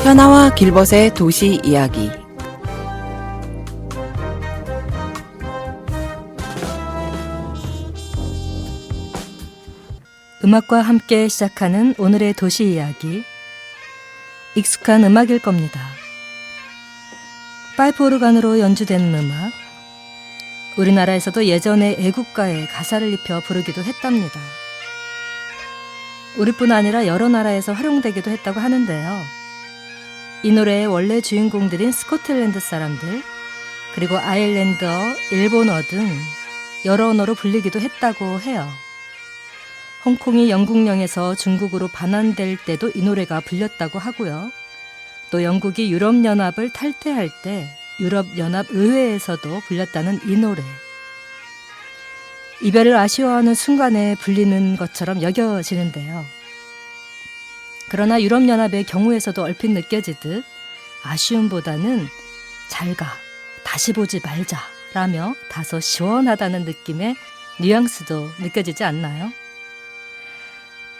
현아와 길벗의 도시 이야기. 음악과 함께 시작하는 오늘의 도시 이야기. 익숙한 음악일 겁니다. 파이프 오르간으로 연주되는 음악. 우리나라에서도 예전에 애국가에 가사를 입혀 부르기도 했답니다. 우리뿐 아니라 여러 나라에서 활용되기도 했다고 하는데요. 이 노래의 원래 주인공들인 스코틀랜드 사람들, 그리고 아일랜드어, 일본어 등 여러 언어로 불리기도 했다고 해요. 홍콩이 영국령에서 중국으로 반환될 때도 이 노래가 불렸다고 하고요. 또 영국이 유럽연합을 탈퇴할 때 유럽연합의회에서도 불렸다는 이 노래. 이별을 아쉬워하는 순간에 불리는 것처럼 여겨지는데요. 그러나 유럽연합의 경우에서도 얼핏 느껴지듯 아쉬움보다는 잘가, 다시 보지 말자 라며 다소 시원하다는 느낌의 뉘앙스도 느껴지지 않나요?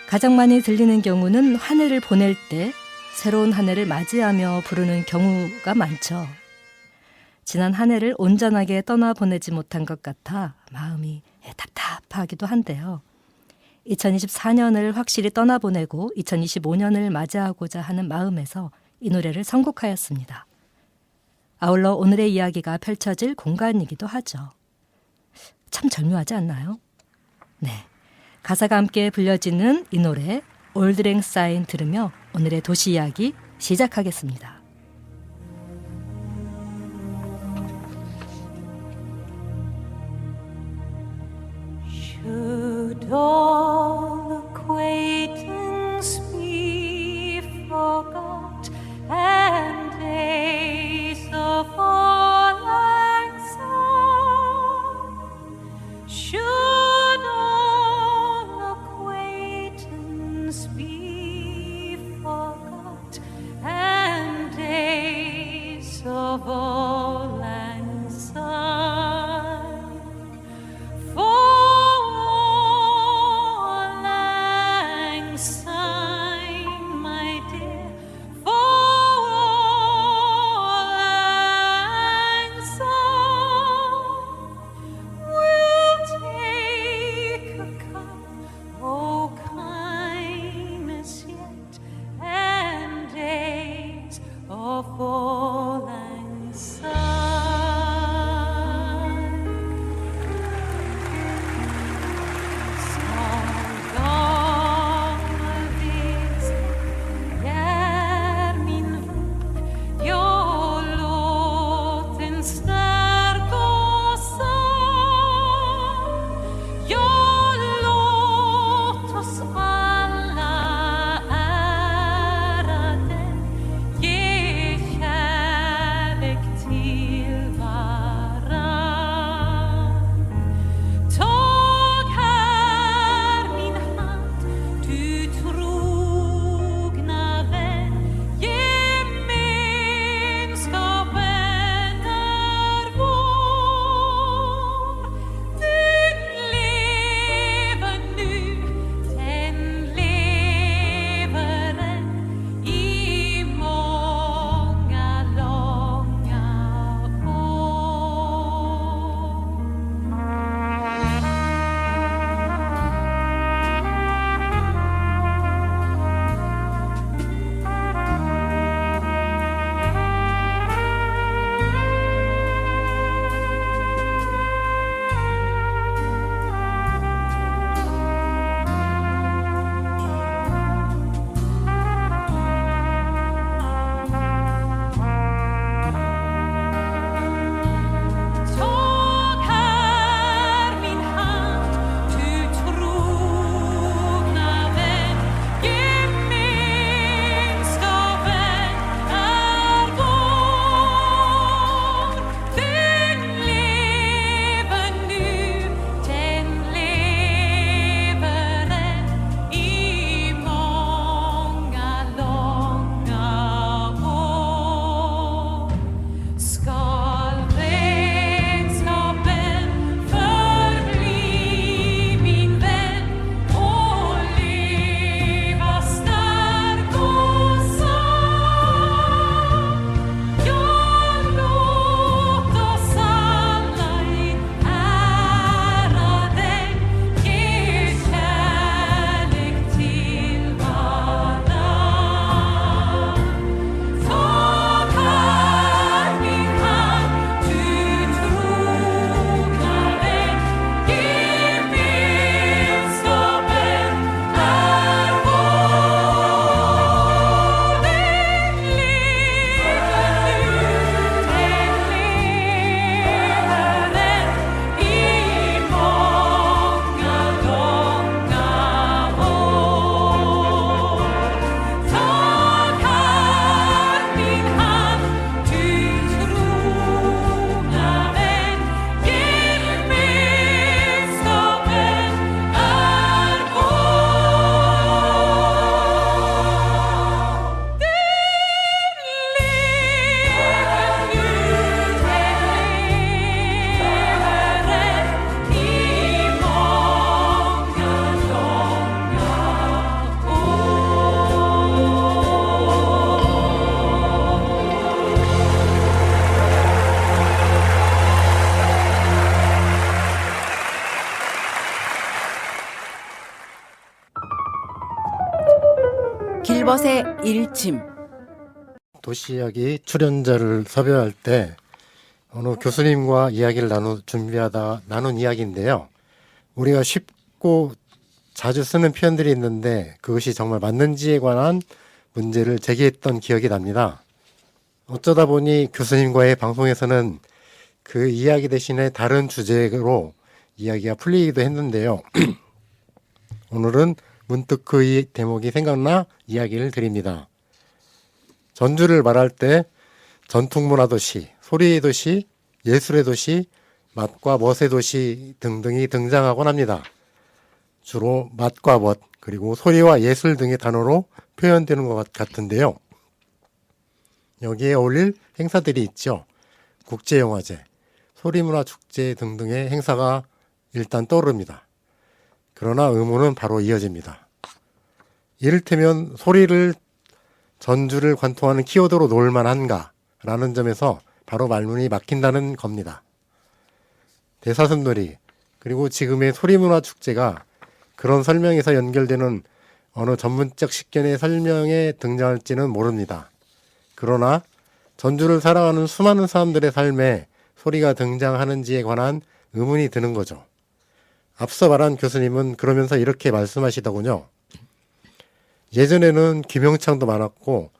가장 많이 들리는 경우는 한 해를 보낼 때 새로운 한 해를 맞이하며 부르는 경우가 많죠. 지난 한 해를 온전하게 떠나보내지 못한 것 같아 마음이 답답하기도 한데요. 2024년을 확실히 떠나보내고 2025년을 맞이하고자 하는 마음에서 이 노래를 선곡하였습니다. 아울러 오늘의 이야기가 펼쳐질 공간이기도 하죠. 참 절묘하지 않나요? 네, 가사가 함께 불려지는 이 노래 올드 랭 사인 들으며 오늘의 도시 이야기 시작하겠습니다. Should all acquaintance be forgot and days of all lang syne? Should all acquaintance be forgot and days of all lang syne? For 길벗의 일침. 도시이야기 출연자를 섭외할 때 어느 교수님과 이야기를 준비하다 나눈 이야기인데요. 우리가 쉽고 자주 쓰는 표현들이 있는데 그것이 정말 맞는지에 관한 문제를 제기했던 기억이 납니다. 어쩌다 보니 교수님과의 방송에서는 그 이야기 대신에 다른 주제로 이야기가 풀리기도 했는데요. 오늘은 문득 그 대목이 생각나 이야기를 드립니다. 전주를 말할 때 전통문화 도시, 소리의 도시, 예술의 도시, 맛과 멋의 도시 등등이 등장하곤 합니다. 주로 맛과 멋, 그리고 소리와 예술 등의 단어로 표현되는 것 같은데요. 여기에 어울릴 행사들이 있죠. 국제영화제, 소리문화축제 등등의 행사가 일단 떠오릅니다. 그러나 의문은 바로 이어집니다. 이를테면 소리를 전주를 관통하는 키워드로 놓을 만한가? 라는 점에서 바로 말문이 막힌다는 겁니다. 대사슴놀이, 그리고 지금의 소리문화축제가 그런 설명에서 연결되는 어느 전문적 식견의 설명에 등장할지는 모릅니다. 그러나 전주를 살아가는 수많은 사람들의 삶에 소리가 등장하는지에 관한 의문이 드는 거죠. 앞서 말한 교수님은 그러면서 이렇게 말씀하시더군요. 예전에는 귀명창도 많았고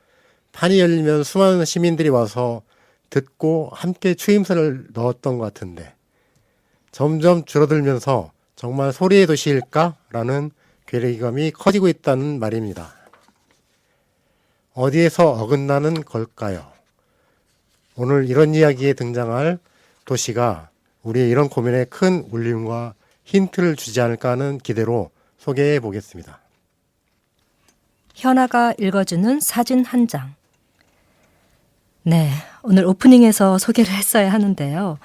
판이 열리면 수많은 시민들이 와서 듣고 함께 추임새를 넣었던 것 같은데 점점 줄어들면서 정말 소리의 도시일까? 라는 괴리감이 커지고 있다는 말입니다. 어디에서 어긋나는 걸까요? 오늘 이런 이야기에 등장할 도시가 우리의 이런 고민에 큰 울림과 힌트를 주지 않을까 하는 기대로 소개해 보겠습니다. 현아가 읽어주는 사진 한 장. 네, 오늘 오프닝에서 소개를 했어야 하는데요.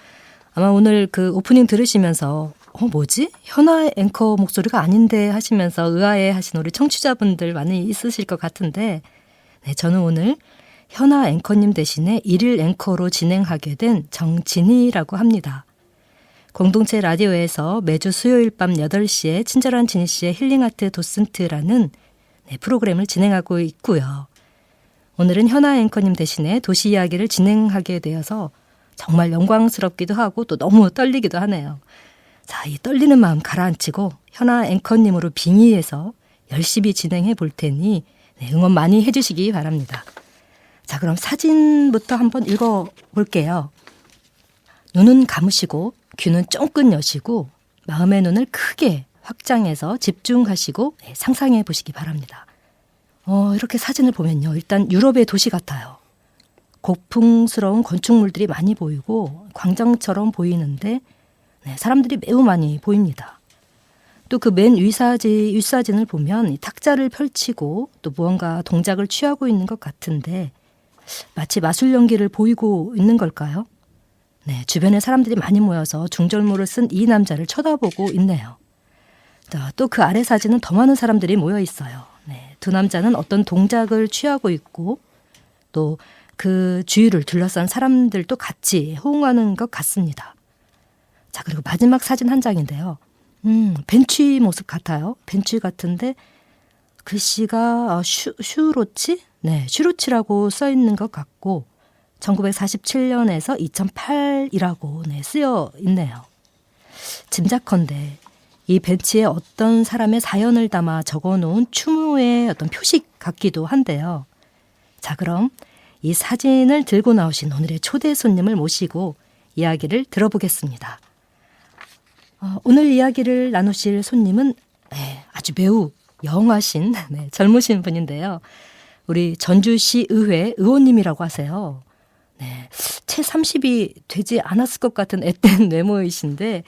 아마 오늘 그 오프닝 들으시면서 뭐지? 현아 앵커 목소리가 아닌데 하시면서 의아해 하신 우리 청취자분들 많이 있으실 것 같은데 네, 저는 오늘 현아 앵커님 대신에 일일 앵커로 진행하게 된 정진희라고 합니다. 공동체 라디오에서 매주 수요일 밤 8시에 친절한 진희 씨의 힐링아트 도슨트라는 프로그램을 진행하고 있고요. 오늘은 현아 앵커님 대신에 도시 이야기를 진행하게 되어서 정말 영광스럽기도 하고 또 너무 떨리기도 하네요. 자, 이 떨리는 마음 가라앉히고 현아 앵커님으로 빙의해서 열심히 진행해 볼 테니 응원 많이 해주시기 바랍니다. 자, 그럼 사진부터 한번 읽어볼게요. 눈은 감으시고 귀는 쫑긋 여시고 마음의 눈을 크게 확장해서 집중하시고 상상해 보시기 바랍니다. 이렇게 사진을 보면요. 일단 유럽의 도시 같아요. 고풍스러운 건축물들이 많이 보이고 광장처럼 보이는데 사람들이 매우 많이 보입니다. 또 그 맨 윗사진을 보면 탁자를 펼치고 또 무언가 동작을 취하고 있는 것 같은데 마치 마술 연기를 보이고 있는 걸까요? 네, 주변에 사람들이 많이 모여서 중절모를 쓴 이 남자를 쳐다보고 있네요. 또 그 아래 사진은 더 많은 사람들이 모여 있어요. 네, 두 남자는 어떤 동작을 취하고 있고 또 그 주위를 둘러싼 사람들도 같이 호응하는 것 같습니다. 자, 그리고 마지막 사진 한 장인데요. 벤치 모습 같아요. 벤치 같은데 글씨가 슈로치? 네, 슈로치라고 써 있는 것 같고 1947년에서 2008이라고 쓰여 있네요. 짐작컨대 이 벤치에 어떤 사람의 사연을 담아 적어놓은 추모의 어떤 표식 같기도 한데요. 자, 그럼 이 사진을 들고 나오신 오늘의 초대 손님을 모시고 이야기를 들어보겠습니다. 오늘 이야기를 나누실 손님은 아주 매우 영하신 젊으신 분인데요. 우리 전주시 의회 의원님이라고 하세요. 네, 채 30이 되지 않았을 것 같은 앳된 외모이신데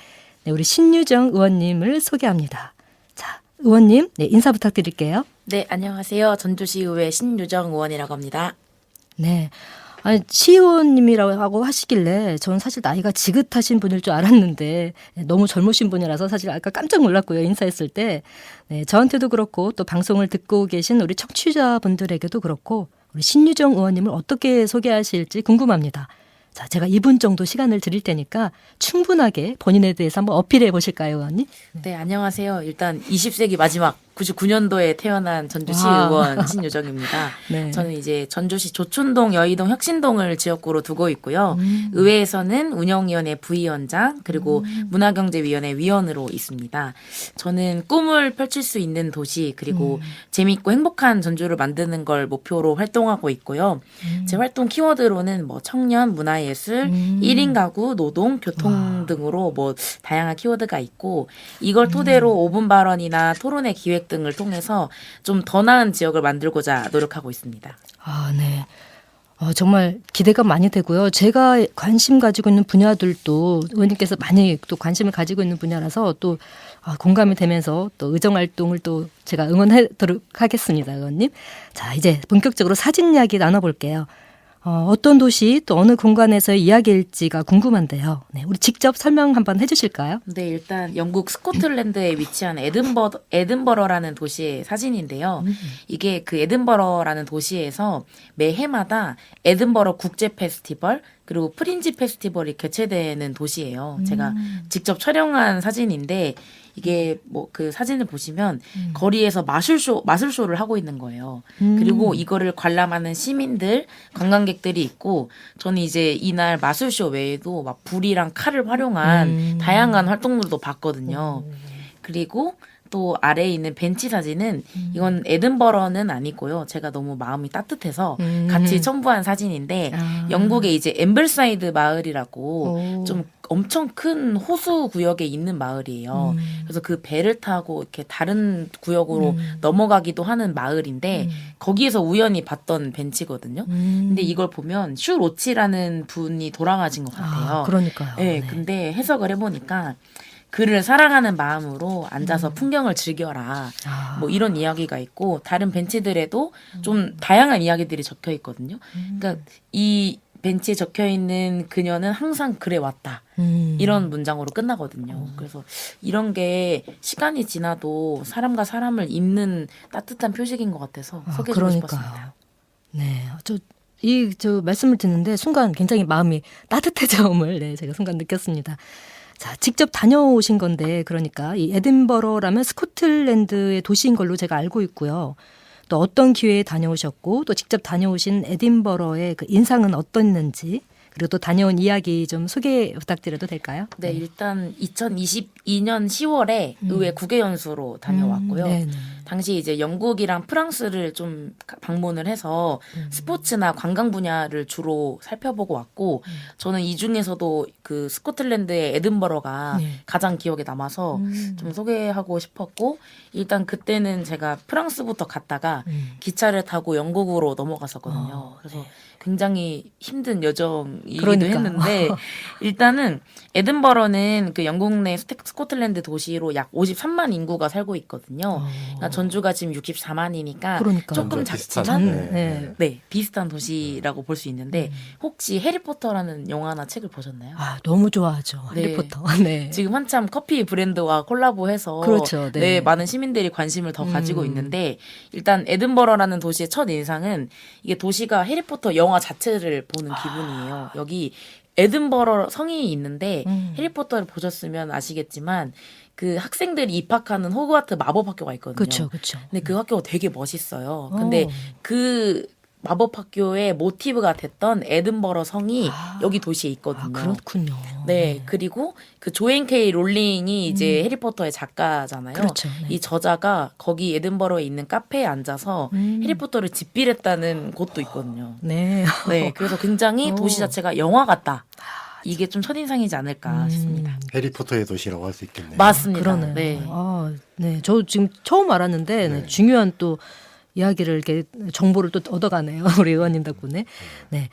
우리 신유정 의원님을 소개합니다. 자, 의원님 인사 부탁드릴게요. 네, 안녕하세요. 전주시의회 신유정 의원이라고 합니다. 네, 시의원님이라고 하시길래 저는 사실 나이가 지긋하신 분일 줄 알았는데 너무 젊으신 분이라서 사실 아까 깜짝 놀랐고요. 인사했을 때. 네, 저한테도 그렇고 또 방송을 듣고 계신 우리 청취자분들에게도 그렇고 우리 신유정 의원님을 어떻게 소개하실지 궁금합니다. 자, 제가 2분 정도 시간을 드릴 테니까 충분하게 본인에 대해서 한번 어필해 보실까요, 의원님? 네, 안녕하세요. 일단 20세기 마지막 99년도에 태어난 전주시 와. 의원 신유정입니다. 네. 저는 이제 전주시 조촌동, 여의동, 혁신동을 지역구로 두고 있고요. 의회에서는 운영위원회 부위원장 그리고 문화경제위원회 위원으로 있습니다. 저는 꿈을 펼칠 수 있는 도시 그리고 재미있고 행복한 전주를 만드는 걸 목표로 활동하고 있고요. 제 활동 키워드로는 뭐 청년, 문화예술, 1인 가구, 노동, 교통 등으로 뭐 다양한 키워드가 있고 이걸 토대로 5분 발언이나 토론회 기획 등을 통해서 좀 더 나은 지역을 만들고자 노력하고 있습니다. 아, 네. 정말 기대가 많이 되고요. 제가 관심 가지고 있는 분야들도 의원님께서 많이 또 관심을 가지고 있는 분야라서 또 공감이 되면서 또 의정 활동을 또 제가 응원하도록 하겠습니다, 의원님. 자, 이제 본격적으로 사진 이야기 나눠볼게요. 어떤 도시 또 어느 공간에서의 이야기일지가 궁금한데요. 네, 우리 직접 설명 한번 해주실까요? 네, 일단 영국 스코틀랜드에 위치한 에든버러라는 도시의 사진인데요. 이게 그 에든버러라는 도시에서 매해마다 에든버러 국제 페스티벌 그리고 프린지 페스티벌이 개최되는 도시예요. 제가 직접 촬영한 사진인데 이게 뭐 그 사진을 보시면 거리에서 마술쇼를 하고 있는 거예요. 그리고 이거를 관람하는 시민들, 관광객들이 있고 저는 이제 이날 마술쇼 외에도 막 불이랑 칼을 활용한 다양한 활동들도 봤거든요. 그리고 또 아래에 있는 벤치 사진은 이건 에든버러는 아니고요. 제가 너무 마음이 따뜻해서 같이 첨부한 사진인데 영국의 이제 엠블사이드 마을이라고 좀 엄청 큰 호수 구역에 있는 마을이에요. 그래서 그 배를 타고 이렇게 다른 구역으로 넘어가기도 하는 마을인데 거기에서 우연히 봤던 벤치거든요. 근데 이걸 보면 슈 로치라는 분이 돌아가신 것 같아요. 그러니까요. 네, 네. 근데 해석을 해보니까 그를 사랑하는 마음으로 앉아서 풍경을 즐겨라. 뭐 이런 이야기가 있고 다른 벤치들에도 좀 다양한 이야기들이 적혀 있거든요. 그러니까 이 벤치에 적혀 있는 그녀는 항상 그래 왔다. 이런 문장으로 끝나거든요. 그래서 이런 게 시간이 지나도 사람과 사람을 잇는 따뜻한 표식인 것 같아서 소개해주고 싶었습니다. 네, 저 말씀을 듣는데 순간 굉장히 마음이 따뜻해져음을 네, 제가 순간 느꼈습니다. 자, 직접 다녀오신 건데 그러니까 이 에든버러라면 스코틀랜드의 도시인 걸로 제가 알고 있고요. 또 어떤 기회에 다녀오셨고 또 직접 다녀오신 에든버러의 그 인상은 어땠는지 그리고 또 다녀온 이야기 좀 소개 부탁드려도 될까요? 네, 일단 2022년 10월에 의회 국외연수로 다녀왔고요. 네네. 당시 이제 영국이랑 프랑스를 좀 방문을 해서 스포츠나 관광 분야를 주로 살펴보고 왔고 저는 이 중에서도 그 스코틀랜드의 에든버러가 네. 가장 기억에 남아서 좀 소개하고 싶었고 일단 그때는 제가 프랑스부터 갔다가 기차를 타고 영국으로 넘어갔었거든요. 그래서 굉장히 힘든 여정이기도 그러니까요. 했는데 일단은 에든버러는 그 영국 내 스코틀랜드 도시로 약 53만 인구가 살고 있거든요. 그러니까 전주가 지금 64만이니까 그러니까. 조금 비슷하죠. 작지만 네. 네, 비슷한 도시라고 볼 수 있는데 혹시 해리포터라는 영화나 책을 보셨나요? 너무 좋아하죠. 네. 해리포터. 네. 지금 한참 커피 브랜드와 콜라보해서 그렇죠. 네. 네, 많은 시민들이 관심을 더 가지고 있는데 일단 에든버러라는 도시의 첫 인상은 이게 도시가 해리포터 영화 자체를 보는 기분이에요. 여기 에든버러 성이 있는데 해리포터를 보셨으면 아시겠지만 그 학생들이 입학하는 호그와트 마법학교가 있거든요. 그렇죠. 그렇죠. 근데 그 학교가 되게 멋있어요. 근데 그 마법학교의 모티브가 됐던 에든버러 성이 여기 도시에 있거든요. 그렇군요. 네, 그리고 그 조앤 케이 롤링이 이제 해리포터의 작가잖아요. 그렇죠. 네. 이 저자가 거기 에든버러에 있는 카페에 앉아서 해리포터를 집필했다는 곳도 있거든요. 네. 네, 그래서 굉장히 도시 자체가 영화 같다. 이게 좀 첫인상이지 않을까 싶습니다. 해리포터의 도시라고 할 수 있겠네요. 맞습니다. 그러네요. 네. 네. 저 지금 처음 알았는데 네, 중요한 또 이야기를 이렇게 정보를 또 얻어가네요. 우리 의원님 덕분에. 네.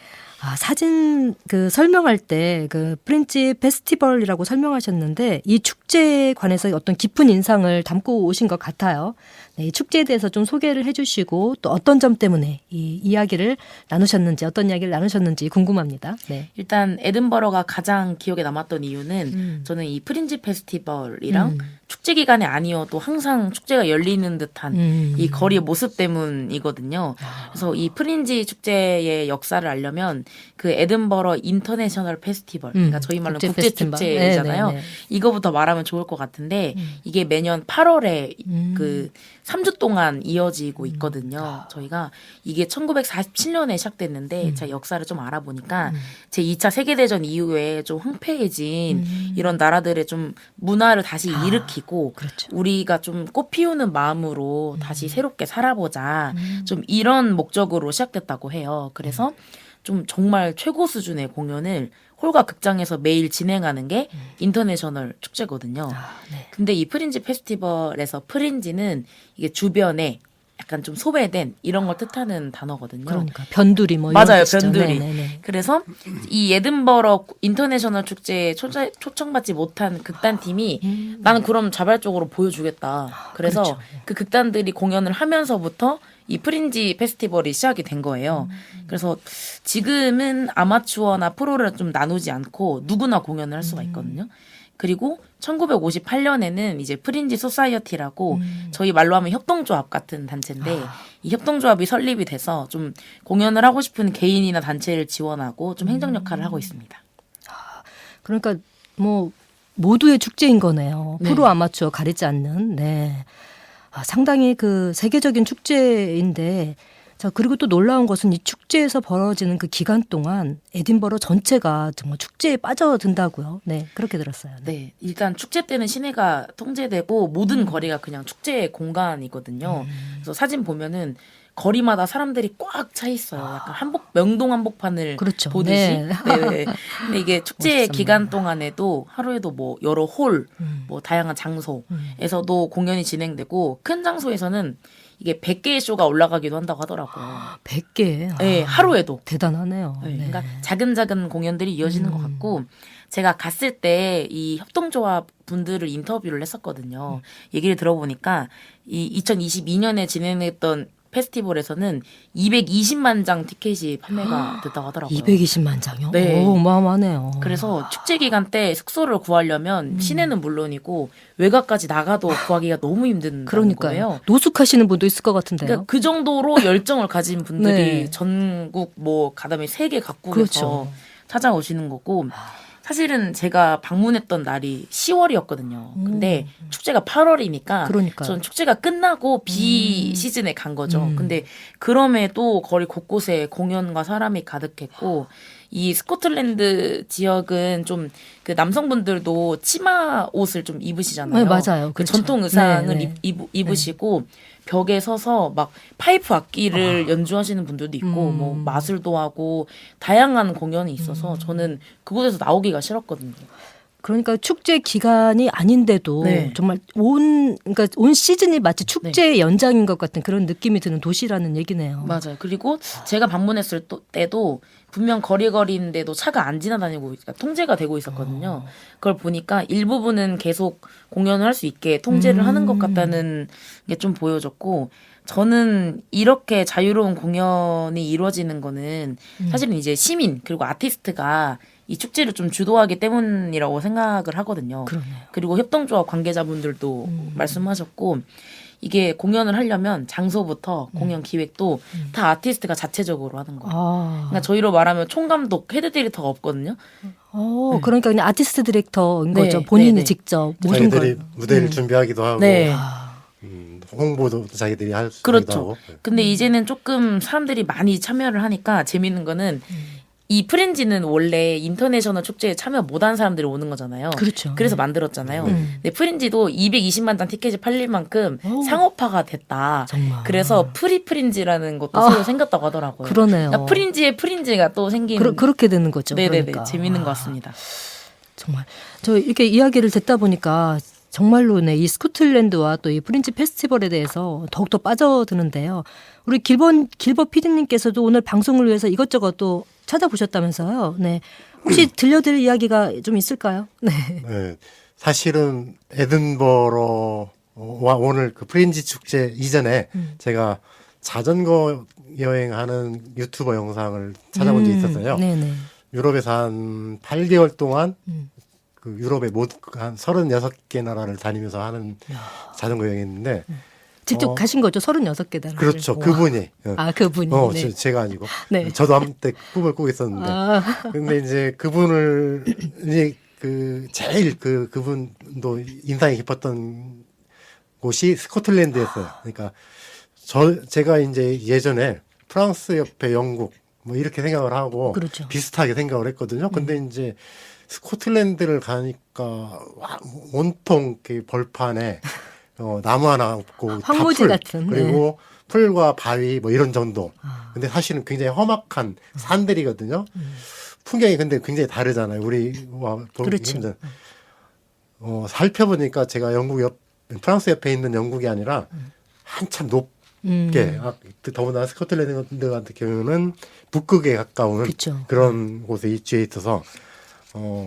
사진 그 설명할 때 그 프린지 페스티벌이라고 설명하셨는데 이 축제에 관해서 어떤 깊은 인상을 담고 오신 것 같아요. 네, 이 축제에 대해서 좀 소개를 해주시고 또 어떤 점 때문에 이 이야기를 나누셨는지 어떤 이야기를 나누셨는지 궁금합니다. 네. 일단 에든버러가 가장 기억에 남았던 이유는 저는 이 프린지 페스티벌이랑 축제 기간이 아니어도 항상 축제가 열리는 듯한 이 거리의 모습 때문이거든요. 그래서 이 프린지 축제의 역사를 알려면 그 에든버러 인터내셔널 페스티벌, 그러니까 저희 말로 국제 페스티벌. 축제잖아요. 네, 네, 네. 이거부터 말하면 좋을 것 같은데 이게 매년 8월에 그 3주 동안 이어지고 있거든요. 저희가 이게 1947년에 시작됐는데 제가 역사를 좀 알아보니까 제 2차 세계대전 이후에 좀 황폐해진 이런 나라들의 좀 문화를 다시 일으키고 그렇죠. 우리가 좀 꽃피우는 마음으로 다시 새롭게 살아보자. 좀 이런 목적으로 시작됐다고 해요. 그래서 좀 정말 최고 수준의 공연을 홀과 극장에서 매일 진행하는 게 인터내셔널 축제거든요. 네. 근데 이 프린지 페스티벌에서 프린지는 이게 주변에 약간 좀 소외된 이런 걸 뜻하는 단어거든요. 그러니까 변두리 뭐 이런 맞아요, 뜻이죠. 변두리. 네네네. 그래서 이 에든버러 인터내셔널 축제에 초청받지 못한 극단팀이 나는 그럼 자발적으로 보여주겠다. 그래서 그렇죠. 그 극단들이 공연을 하면서부터 이 프린지 페스티벌이 시작이 된 거예요. 그래서 지금은 아마추어나 프로를 좀 나누지 않고 누구나 공연을 할 수가 있거든요. 그리고 1958년에는 이제 프린지 소사이어티라고 저희 말로 하면 협동조합 같은 단체인데 이 협동조합이 설립이 돼서 좀 공연을 하고 싶은 개인이나 단체를 지원하고 좀 행정 역할을 하고 있습니다. 그러니까 뭐 모두의 축제인 거네요. 네. 프로 아마추어 가리지 않는. 네. 상당히 그 세계적인 축제인데 자 그리고 또 놀라운 것은 이 축제에서 벌어지는 그 기간 동안 에딘버러 전체가 정말 축제에 빠져든다고요. 네, 그렇게 들었어요. 네. 네, 일단 축제 때는 시내가 통제되고 모든 거리가 그냥 축제의 공간이거든요. 그래서 사진 보면은 거리마다 사람들이 꽉 차 있어요. 약간 명동 한복판을 그렇죠. 보듯이. 네. 네. 근데 이게 축제 멋있습니다. 기간 동안에도 하루에도 뭐 여러 홀, 뭐 다양한 장소에서도 공연이 진행되고 큰 장소에서는 이게 100개의 쇼가 올라가기도 한다고 하더라고요. 100개. 네, 하루에도. 대단하네요. 네, 네. 그러니까 작은 공연들이 이어지는 것 같고 제가 갔을 때 이 협동조합 분들을 인터뷰를 했었거든요. 얘기를 들어보니까 이 2022년에 진행했던 페스티벌에서는 220만 장 티켓이 판매가 됐다고 하더라고요. 220만 장이요? 네. 오, 어마어마하네요. 그래서 축제 기간 때 숙소를 구하려면 시내는 물론이고 외곽까지 나가도 구하기가 너무 힘든 그러니까요. 거예요. 노숙하시는 분도 있을 것 같은데요. 그러니까 그 정도로 열정을 가진 분들이 네. 전국 뭐 가다음에 세계 각국에서 그렇죠. 찾아오시는 거고 사실은 제가 방문했던 날이 10월이었거든요. 근데 축제가 8월이니까 그러니까요. 전 축제가 끝나고 비 시즌에 간 거죠. 근데 그럼에도 거리 곳곳에 공연과 사람이 가득했고 이 스코틀랜드 지역은 좀 그 남성분들도 치마 옷을 좀 입으시잖아요. 네, 맞아요. 그 그렇죠. 전통 의상을 네, 네. 입으시고 벽에 서서 막 파이프 악기를 연주하시는 분들도 있고 뭐 마술도 하고 다양한 공연이 있어서 저는 그곳에서 나오기가 싫었거든요. 그러니까 축제 기간이 아닌데도 네. 정말 그러니까 온 시즌이 마치 축제의 연장인 것 같은 그런 느낌이 드는 도시라는 얘기네요. 맞아요. 그리고 제가 방문했을 때도 분명 거리인데도 차가 안 지나다니고 그러니까 통제가 되고 있었거든요. 그걸 보니까 일부분은 계속 공연을 할 수 있게 통제를 하는 것 같다는 게 좀 보여졌고 저는 이렇게 자유로운 공연이 이루어지는 거는 사실은 이제 시민 그리고 아티스트가 이 축제를 좀 주도하기 때문이라고 생각을 하거든요. 그러네요. 그리고 협동조합 관계자분들도 말씀하셨고 이게 공연을 하려면 장소부터 공연 기획도 다 아티스트가 자체적으로 하는 거예요. 그러니까 저희로 말하면 총감독, 헤드 디렉터가 없거든요. 그러니까 그냥 아티스트 디렉터인 네, 거죠. 본인이 네, 네. 직접 모든 자기들이 걸. 무대를 준비하기도 하고 네. 홍보도 자기들이 할 수 그렇죠. 하고. 근데 이제는 조금 사람들이 많이 참여를 하니까 재밌는 거는 이 프린지는 원래 인터내셔널 축제에 참여 못한 사람들이 오는 거잖아요. 그렇죠. 그래서 만들었잖아요. 근데 프린지도 220만 장 티켓이 팔릴 만큼 상업화가 됐다. 정말. 그래서 프린지라는 것도 새로 생겼다고 하더라고요. 그러네요. 그러니까 프린지에 프린지가 또 생긴. 그렇게 되는 거죠. 네네네. 그러니까. 재밌는 것 같습니다. 정말 저 이렇게 이야기를 듣다 보니까 정말로 네, 이 스코틀랜드와 또 이 프린지 페스티벌에 대해서 더욱더 빠져드는데요. 우리 길버 PD님께서도 오늘 방송을 위해서 이것저것 또 찾아보셨다면서요. 네. 혹시 들려드릴 이야기가 좀 있을까요? 네. 네. 사실은 에든버러와 오늘 그 프린지 축제 이전에 제가 자전거 여행하는 유튜버 영상을 찾아본 적이 있었어요. 네네. 유럽에서 한 8개월 동안 그 그 유럽의 한 36개 나라를 다니면서 하는 자전거 여행인데 직접 가신 거죠? 36개 나라를. 그렇죠. 와. 그분이. 아, 그분이. 네. 제가 아니고. 네. 저도 한때 꿈을 꾸고 있었는데. 아. 근데 이제 그분을 이제 제일 그분도 인상이 깊었던 곳이 스코틀랜드였어요. 그러니까 제가 이제 예전에 프랑스 옆에 영국 뭐 이렇게 생각을 하고 그렇죠. 비슷하게 생각을 했거든요. 근데 이제 스코틀랜드를 가니까 온통 그 벌판에 나무 하나 없고 다 황무지 풀. 같은, 그리고 풀과 바위 뭐 이런 정도. 근데 사실은 굉장히 험악한 산들이거든요. 풍경이 근데 굉장히 다르잖아요. 우리와 그렇지. 보면 살펴보니까 제가 프랑스 옆에 있는 영국이 아니라 한참 높게 더군다나 스코틀랜드 같은 경우는 북극에 가까운 그쵸. 그런 곳에 위치해 있어서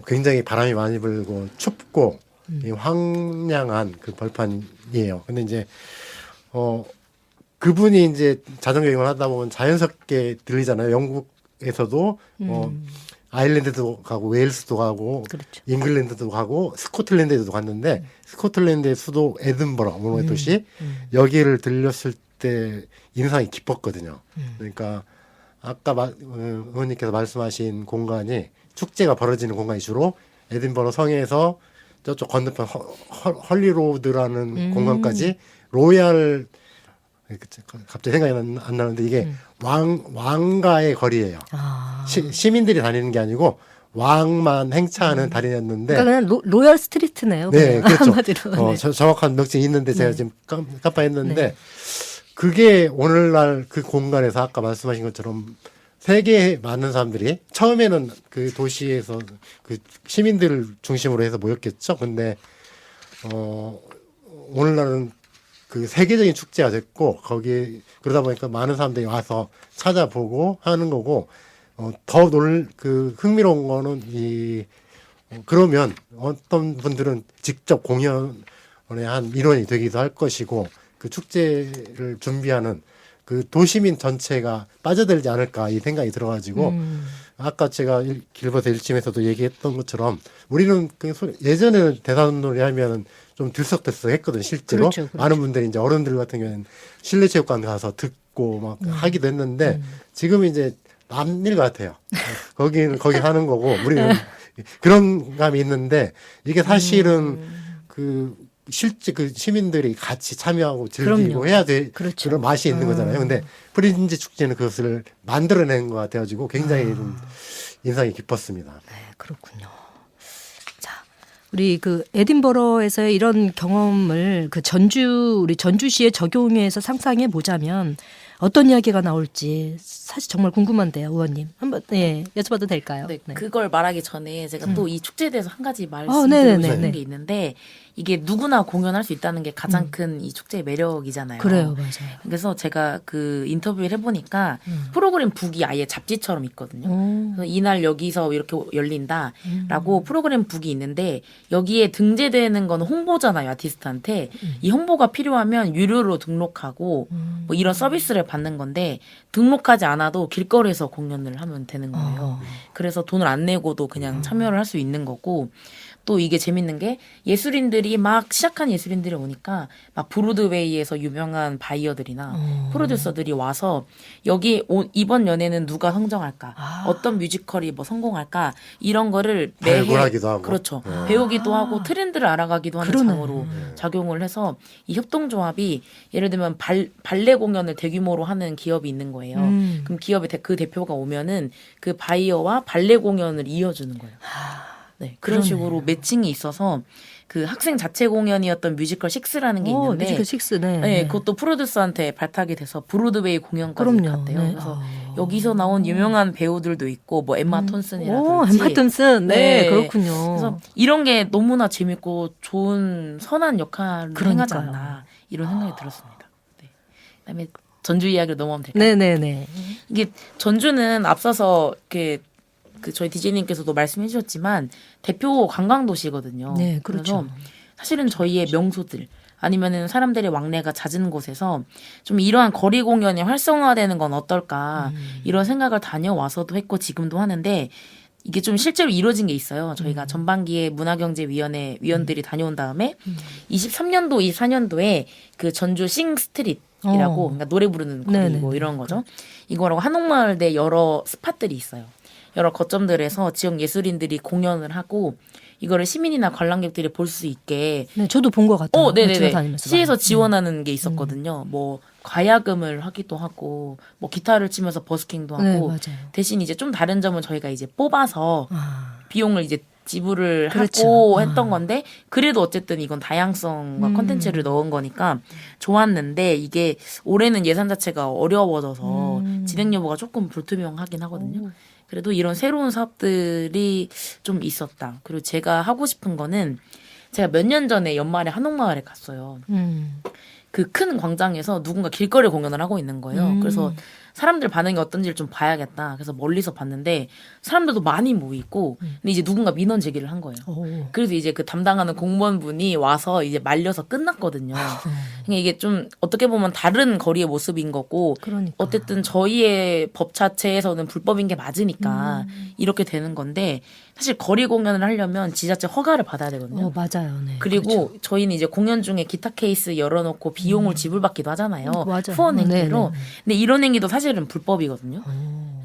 굉장히 바람이 많이 불고 춥고 이 황량한 그 벌판이에요. 근데 이제 그분이 이제 자전거 여행을 하다 보면 자연스럽게 들리잖아요. 영국에서도 아일랜드도 가고 웨일스도 가고 그렇죠. 잉글랜드도 가고 스코틀랜드에도 갔는데 스코틀랜드의 수도 에든버러 뭐의 도시 여기를 들렸을 때 인상이 깊었거든요. 그러니까 아까 의원님께서 말씀하신 공간이 축제가 벌어지는 공간이 주로 에든버러 성에서 저쪽 건너편 헐리로드라는 공간까지 로얄 갑자기 생각이 안 나는데 이게 왕가의 거리예요. 아. 시민들이 다니는 게 아니고 왕만 행차하는 다리였는데. 그러니까 그냥 로얄 스트리트네요. 네, 그냥. 그렇죠. 한마디로. 네. 정확한 명칭이 있는데 제가 지금 깜빡했는데 그게 오늘날 그 공간에서 아까 말씀하신 것처럼 세계에 많은 사람들이 처음에는 그 도시에서 그 시민들을 중심으로 해서 모였겠죠. 근데 오늘날은 그 세계적인 축제가 됐고 거기에 그러다 보니까 많은 사람들이 와서 찾아보고 하는 거고 더 흥미로운 거는 그러면 어떤 분들은 직접 공연의 한 일원이 되기도 할 것이고 그 축제를 준비하는 그 도시민 전체가 빠져들지 않을까 이 생각이 들어가지고 아까 제가 길버스 일침에서도 얘기했던 것처럼 우리는 예전에는 대산놀이 하면은 좀 들썩들썩 했거든 실제로. 그렇죠. 많은 분들이 이제 어른들 같은 경우에는 실내체육관 가서 듣고 막 하기도 했는데 지금 이제 남일 같아요. 거기 하는 거고 우리는 그런 감이 있는데 이게 사실은 실제 그 시민들이 같이 참여하고 즐기고 그럼요. 해야 돼. 그렇죠. 그런 맛이 있는 거잖아요. 근데 프린지 축제는 그것을 만들어낸 것 같아가지고 굉장히 좀 인상이 깊었습니다. 네, 그렇군요. 자, 우리 그 에딘버러에서의 이런 경험을 우리 전주시에 적용해서 상상해 보자면 어떤 이야기가 나올지 사실 정말 궁금한데요, 의원님. 한번 여쭤봐도 될까요? 네, 그걸 말하기 전에 제가 또 이 축제에 대해서 한 가지 말씀드리고 네네네. 싶은 게 있는데 이게 누구나 공연할 수 있다는 게 가장 큰 이 축제의 매력이잖아요. 그래요, 맞아요. 그래서 제가 그 인터뷰를 해보니까 프로그램 북이 아예 잡지처럼 있거든요. 그래서 이날 여기서 이렇게 열린다라고 프로그램 북이 있는데 여기에 등재되는 건 홍보잖아요, 아티스트한테. 이 홍보가 필요하면 유료로 등록하고 뭐 이런 서비스를 받는 건데 등록하지 않아도 길거리에서 공연을 하면 되는 거예요. 그래서 돈을 안 내고도 그냥 참여를 할 수 있는 거고 또 이게 재밌는 게 예술인들이 막 시작한 예술인들이 오니까 막 브로드웨이에서 유명한 바이어들이나 프로듀서들이 와서 여기 이번 연애는 누가 성정할까 어떤 뮤지컬이 뭐 성공할까 이런 거를 발굴하기도 하고 그렇죠. 배우기도 하고 트렌드를 알아가기도 하는 그러네. 장으로 작용을 해서 이 협동조합이 예를 들면 발레 공연을 대규모로 하는 기업이 있는 거예요. 그럼 기업의 그 대표가 오면은 그 바이어와 발레 공연을 이어주는 거예요. 네, 그런 그러네. 식으로 매칭이 있어서 그 학생 자체 공연이었던 뮤지컬 6라는 게 있는데 뮤지컬 6, 네. 네, 그것도 프로듀서한테 발탁이 돼서 브로드웨이 공연까지 그럼요. 갔대요. 네. 그래서 여기서 나온 유명한 배우들도 있고 뭐 엠마 톤슨이라든지 엠마 톰슨. 네, 그렇군요. 그래서 이런 게 너무나 재밌고 좋은 선한 역할을 행하지 그러니까요. 않나 이런 생각이 들었습니다. 네. 그다음에 전주 이야기로 넘어가면 될까요? 네네네. 이게 전주는 앞서서 그 저희 DJ님께서도 말씀해 주셨지만 대표 관광도시거든요. 네, 그렇죠. 그래서 사실은 저희의 명소들 아니면은 사람들의 왕래가 잦은 곳에서 좀 이러한 거리 공연이 활성화되는 건 어떨까 이런 생각을 다녀와서도 했고 지금도 하는데 이게 좀 실제로 이루어진 게 있어요. 저희가 전반기에 문화경제위원회 위원들이 다녀온 다음에 23년도, 24년도에 그 전주 싱스트릿이라고 그러니까 노래 부르는 거리 네네. 뭐 이런 거죠. 이거라고 한옥마을 내 여러 스팟들이 있어요. 여러 거점들에서 지역 예술인들이 공연을 하고 이거를 시민이나 관람객들이 볼 수 있게 네, 저도 본 것 같아요. 네네네. 지나다니면서 시에서 많이. 지원하는 게 있었거든요. 뭐 과야금을 하기도 하고 뭐 기타를 치면서 버스킹도 하고 네, 맞아요. 대신 이제 좀 다른 점은 저희가 이제 뽑아서 아, 비용을 이제 지불을 그렇죠. 하고 아. 했던 건데 그래도 어쨌든 이건 다양성과 컨텐츠를 넣은 거니까 좋았는데 이게 올해는 예산 자체가 어려워져서 진행 여부가 조금 불투명하긴 하거든요. 그래도 이런 새로운 사업들이 좀 있었다. 그리고 제가 하고 싶은 거는 제가 몇 년 전에 연말에 한옥마을에 갔어요. 그 큰 광장에서 누군가 길거리 공연을 하고 있는 거예요. 그래서 사람들 반응이 어떤지를 좀 봐야겠다. 그래서 멀리서 봤는데 사람들도 많이 모이고 근데 이제 누군가 민원 제기를 한 거예요. 오. 그래서 이제 그 담당하는 공무원분이 와서 이제 말려서 끝났거든요. 그러니까 이게 좀 어떻게 보면 다른 거리의 모습인 거고 그러니까. 어쨌든 저희의 법 자체에서는 불법인 게 맞으니까 이렇게 되는 건데 사실 거리 공연을 하려면 지자체 허가를 받아야 되거든요. 맞아요. 네. 그리고 그렇죠. 저희는 이제 공연 중에 기타 케이스 열어놓고 비용을 지불받기도 하잖아요. 맞아요. 후원 행위로. 네, 네. 근데 이런 행위도 사실은 불법이거든요.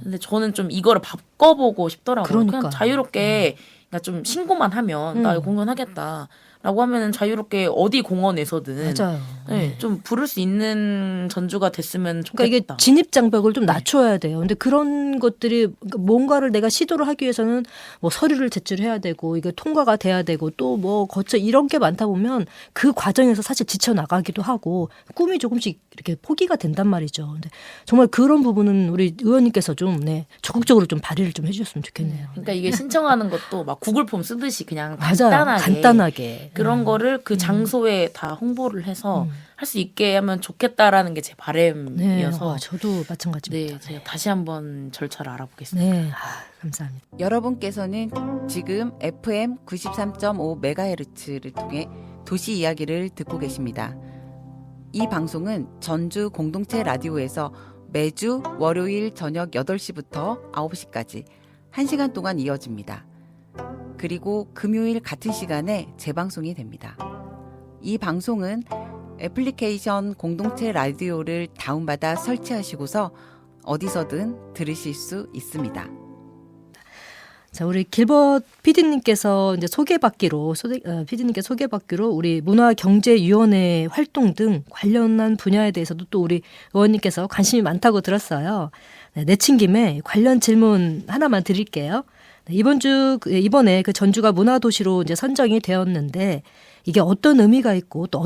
근데 저는 좀 이거를 바꿔보고 싶더라고요. 그러니까. 그냥 자유롭게 그러니까 좀 신고만 하면 나 이거 공연하겠다라고 하면은 자유롭게 어디 공원에서든 맞아요. 네, 좀 부를 수 있는 전주가 됐으면 좋겠다. 그러니까 이게 진입 장벽을 좀 낮춰야 돼요. 근데 그런 것들이 그러니까 뭔가를 내가 시도를 하기 위해서는 뭐 서류를 제출해야 되고 이게 통과가 돼야 되고 또 뭐 거쳐 이런 게 많다 보면 그 과정에서 사실 지쳐 나가기도 하고 꿈이 조금씩 이렇게 포기가 된단 말이죠. 근데 정말 그런 부분은 우리 의원님께서 좀 적극적으로 좀 발의를 좀 해주셨으면 좋겠네요. 그러니까 이게 신청하는 것도 막 구글 폼 쓰듯이 그냥 맞아요. 간단하게. 그런 거를 그 장소에 다 홍보를 해서 할 수 있게 하면 좋겠다라는 게 제 네, 바람이어서 저도 마찬가지입니다. 네, 제가 다시 한번 절차를 알아보겠습니다. 네, 감사합니다. 여러분께서는 지금 FM 93.5MHz를 통해 도시 이야기를 듣고 계십니다. 이 방송은 전주 공동체 라디오에서 매주 월요일 저녁 8시부터 9시까지 1시간 동안 이어집니다. 그리고 금요일 같은 시간에 재방송이 됩니다. 이 방송은 애플리케이션 공동체 라디오를 다운받아 설치하시고서 어디서든 들으실 수 있습니다. 자, 우리 길벗 PD님께서 이제 PD님께 소개받기로 우리 문화경제위원회 활동 등 관련한 분야에 대해서도 또 우리 의원님께서 관심이 많다고 들었어요. 네, 내친 김에 관련 질문 하나만 드릴게요. 네, 이번에 그 전주가 문화도시로 이제 선정이 되었는데 이게 어떤 의미가 있고 또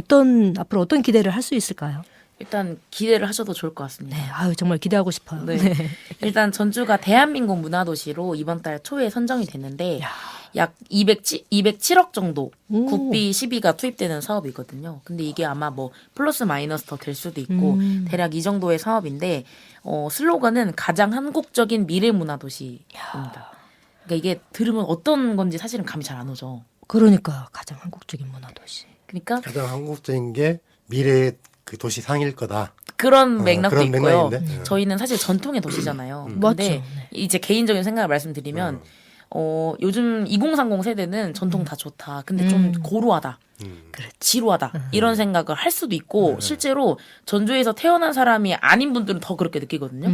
앞으로 어떤 기대를 할 수 있을까요? 일단 기대를 하셔도 좋을 것 같습니다. 네, 정말 기대하고 싶어요. 네. 일단 전주가 대한민국 문화도시로 이번 달 초에 선정이 됐는데 약 207억 정도 국비 시비가 투입되는 사업이거든요. 근데 이게 아마 뭐 플러스 마이너스 더 될 수도 있고 대략 이 정도의 사업인데 슬로건은 가장 한국적인 미래 문화도시입니다. 그러니까 이게 들으면 어떤 건지 사실은 감이 잘 안 오죠. 그러니까 가장 한국적인 문화도시. 그러니까 가장 한국적인 게 미래의 그 도시 상일 거다. 그런 맥락도 그런 있고요. 맥락인데. 저희는 사실 전통의 도시잖아요. 근데 맞죠. 네. 이제 개인적인 생각을 말씀드리면 요즘 2030 세대는 전통 다 좋다. 근데 좀 고루하다. 지루하다. 이런 생각을 할 수도 있고 실제로 전주에서 태어난 사람이 아닌 분들은 더 그렇게 느끼거든요.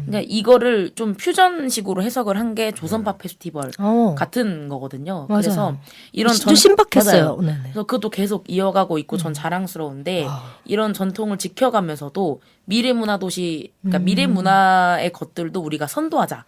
그러니까 이거를 좀 퓨전식으로 해석을 한 게 조선팝 페스티벌 같은 거거든요. 맞아요. 그래서 이런 진짜 신박했어요. 맞아요. 네네. 그래서 그것도 계속 이어가고 있고 전 자랑스러운데 이런 전통을 지켜가면서도 미래 문화 도시, 그러니까 미래 문화의 것들도 우리가 선도하자.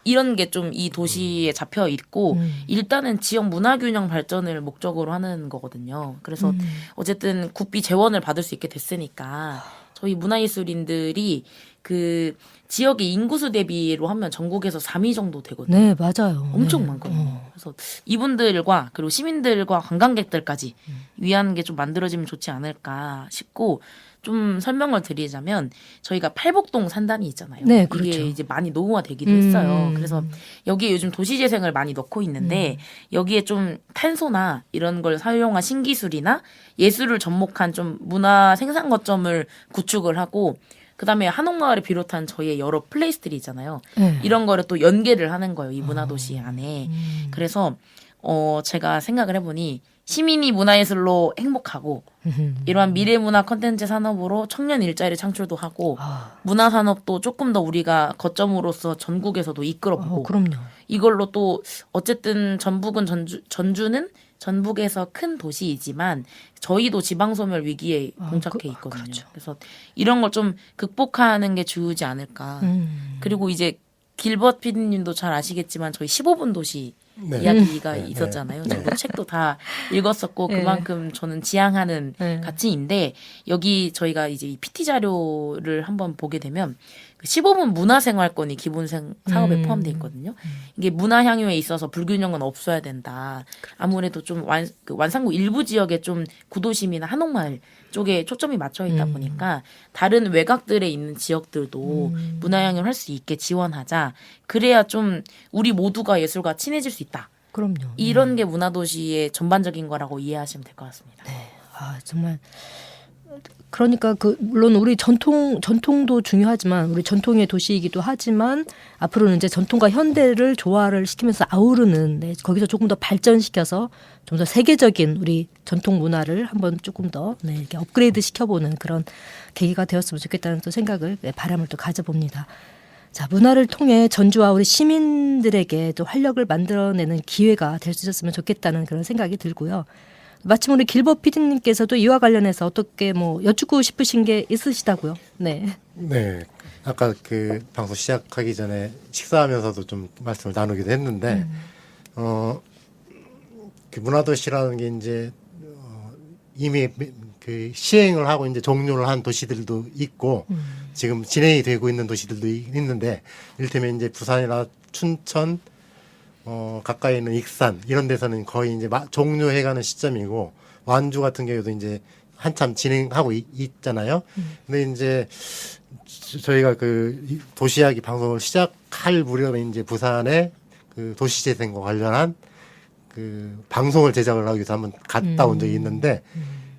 이런 게 좀 이 도시에 잡혀 있고 일단은 지역 문화 균형 발전을 목적으로 하는 거거든요. 그래서 어쨌든 국비 재원을 받을 수 있게 됐으니까 저희 문화예술인들이 그 지역의 인구수 대비로 하면 전국에서 3위 정도 되거든요. 네, 맞아요. 엄청 네. 많거든요. 그래서 이분들과 그리고 시민들과 관광객들까지 위한 게 좀 만들어지면 좋지 않을까 싶고 좀 설명을 드리자면 저희가 팔복동 산단이 있잖아요. 네, 그렇죠. 이게 이제 많이 노후화되기도 했어요. 그래서 여기에 요즘 도시재생을 많이 넣고 있는데 여기에 좀 탄소나 이런 걸 사용한 신기술이나 예술을 접목한 좀 문화 생산 거점을 구축을 하고 그다음에 한옥마을을 비롯한 저희의 여러 플레이스들이 있잖아요. 네. 이런 거를 또 연계를 하는 거예요. 이 문화도시 안에. 그래서 제가 생각을 해보니 시민이 문화예술로 행복하고 이러한 미래문화 컨텐츠 산업으로 청년 일자리 창출도 하고 문화산업도 조금 더 우리가 거점으로서 전국에서도 이끌어보고 그럼요. 이걸로 또 어쨌든 전북은 전주는 전북에서 큰 도시이지만 저희도 지방소멸 위기에 봉착해 있거든요. 그렇죠. 그래서 이런 걸 좀 극복하는 게 주요지 않을까. 그리고 이제 길벗 PD님도 잘 아시겠지만 저희 15분 도시 네. 이야기가 있었잖아요. 저도 책도 다 읽었었고 네. 그만큼 저는 지향하는 네. 가치인데 여기 저희가 이제 이 PT 자료를 한번 보게 되면 그 15분 문화생활권이 기본 사업에 포함되어 있거든요. 이게 문화 향유에 있어서 불균형은 없어야 된다. 아무래도 좀 완산구 일부 지역에 좀 구도심이나 한옥마을 쪽에 초점이 맞춰 있다 보니까 다른 외곽들에 있는 지역들도 문화 향유를 할 수 있게 지원하자. 그래야 좀 우리 모두가 예술과 친해질 수 있다. 그럼요. 이런 게 문화도시의 전반적인 거라고 이해하시면 될 것 같습니다. 아, 정말 그러니까 물론 우리 전통도 중요하지만 우리 전통의 도시이기도 하지만 앞으로는 이제 전통과 현대를 조화를 시키면서 아우르는 거기서 조금 더 발전시켜서 좀 더 세계적인 우리 전통 문화를 한번 조금 더 이렇게 업그레이드 시켜보는 그런 계기가 되었으면 좋겠다는 또 생각을 바람을 또 가져봅니다. 자, 문화를 통해 전주와 우리 시민들에게 또 활력을 만들어내는 기회가 될 수 있었으면 좋겠다는 그런 생각이 들고요. 마침 우리 길벗 PD님께서도 이와 관련해서 어떻게 여쭙고 싶으신 게 있으시다고요? 네. 네. 아까 그 방송 시작하기 전에 식사하면서도 좀 말씀을 나누기도 했는데, 그 문화도시라는 게 이제, 이미 그 시행을 하고 이제 종료를 한 도시들도 있고, 지금 진행이 되고 있는 도시들도 있는데, 이를테면 이제 부산이나 춘천, 가까이 있는 익산 이런 데서는 거의 이제 종료해가는 시점이고 완주 같은 경우도 이제 한참 진행하고 있잖아요. 근데 이제 저희가 그 도시이야기 방송을 시작할 무렵에 이제 부산에 그 도시재생과 관련한 그 방송을 제작을 하기 위해서 한번 갔다 온 적이 있는데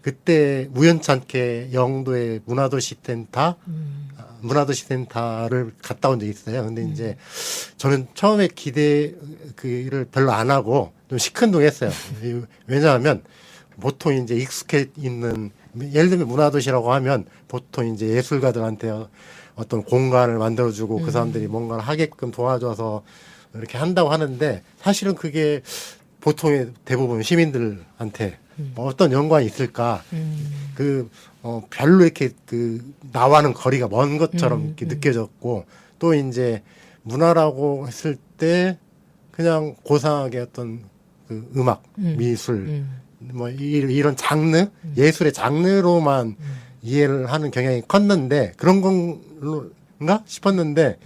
그때 우연찮게 영도의 문화도시센터를 갔다 온 적이 있어요. 근데 이제 저는 처음에 기대를 별로 안 하고 좀 시큰둥했어요. 왜냐하면 보통 이제 익숙해 있는 예를 들면 문화도시라고 하면 보통 이제 예술가들한테 어떤 공간을 만들어주고 그 사람들이 뭔가를 하게끔 도와줘서 이렇게 한다고 하는데 사실은 그게 보통의 대부분 시민들한테 어떤 연관이 있을까? 별로 이렇게 나와는 거리가 먼 것처럼 이렇게 느껴졌고, 또 이제 문화라고 했을 때 그냥 고상하게 어떤 그 음악, 미술, 이런 장르, 예술의 장르로만 이해를 하는 경향이 컸는데, 그런 건가 싶었는데,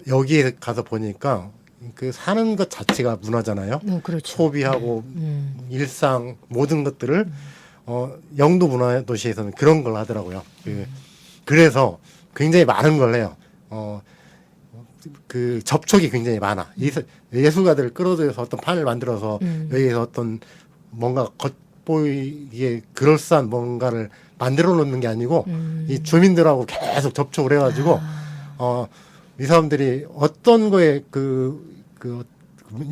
여기에 가서 보니까 그 사는 것 자체가 문화잖아요. 그렇죠. 소비하고 일상 모든 것들을 영도 문화도시에서는 그런 걸 하더라고요. 그래서 굉장히 많은 걸 해요. 그 접촉이 굉장히 많아. 예술가들을 끌어들여서 어떤 판을 만들어서 여기에서 어떤 뭔가 겉보이게 그럴싸한 뭔가를 만들어 놓는 게 아니고 이 주민들하고 계속 접촉을 해가지고 이 사람들이 어떤 거에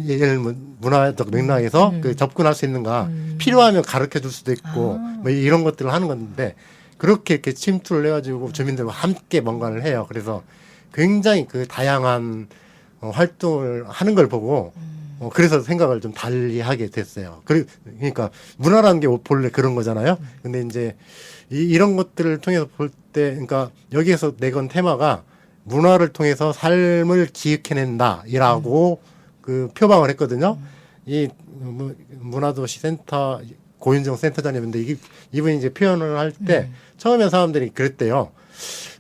예를 들면 문화적 맥락에서 접근할 수 있는가 필요하면 가르쳐 줄 수도 있고 뭐 이런 것들을 하는 건데 그렇게 이렇게 침투를 해가지고 주민들과 함께 뭔가를 해요. 그래서 굉장히 그 다양한 활동을 하는 걸 보고 그래서 생각을 좀 달리 하게 됐어요. 그러니까 문화라는 게 본래 그런 거잖아요. 근데 이제 이런 것들을 통해서 볼 때 그러니까 여기에서 내건 테마가 문화를 통해서 삶을 기획해낸다이라고 그 표방을 했거든요. 이 문화도시 센터 고윤정 센터장님인데 이분이 이제 표현을 할 때 처음에 사람들이 그랬대요.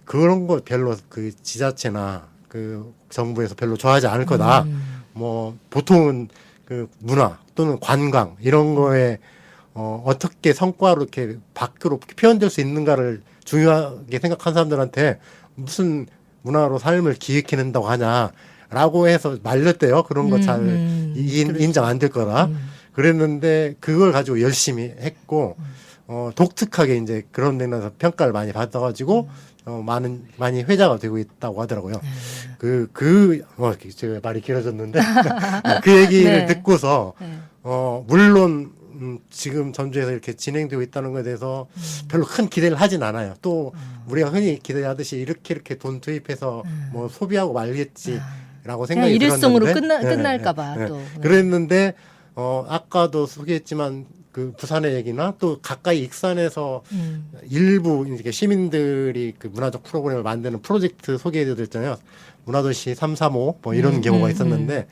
그런 거 별로 그 지자체나 그 정부에서 별로 좋아하지 않을 거다. 뭐 보통은 그 문화 또는 관광 이런 거에 어떻게 성과로 이렇게 밖으로 표현될 수 있는가를 중요하게 생각한 사람들한테 무슨 문화로 삶을 기획해낸다고 하냐라고 해서 말렸대요. 그런 거 잘 인정 안 될 거라. 그랬는데 그걸 가지고 열심히 했고 독특하게 이제 그런 데서 평가를 많이 받아가지고 많이 회자가 되고 있다고 하더라고요. 제가 말이 길어졌는데 그 얘기를 네. 듣고서 네. 물론 지금 전주에서 이렇게 진행되고 있다는 것에 대해서 별로 큰 기대를 하진 않아요. 또 우리가 흔히 기대하듯이 이렇게 돈 투입해서 뭐 소비하고 말겠지라고 생각이 일회성으로 들었는데 끝날까봐 또. 네. 그랬는데 아까도 소개했지만 그 부산의 얘기나 또 가까이 익산에서 일부 이렇게 시민들이 그 문화적 프로그램을 만드는 프로젝트 소개해드렸잖아요. 문화도시 335 뭐 이런 경우가 있었는데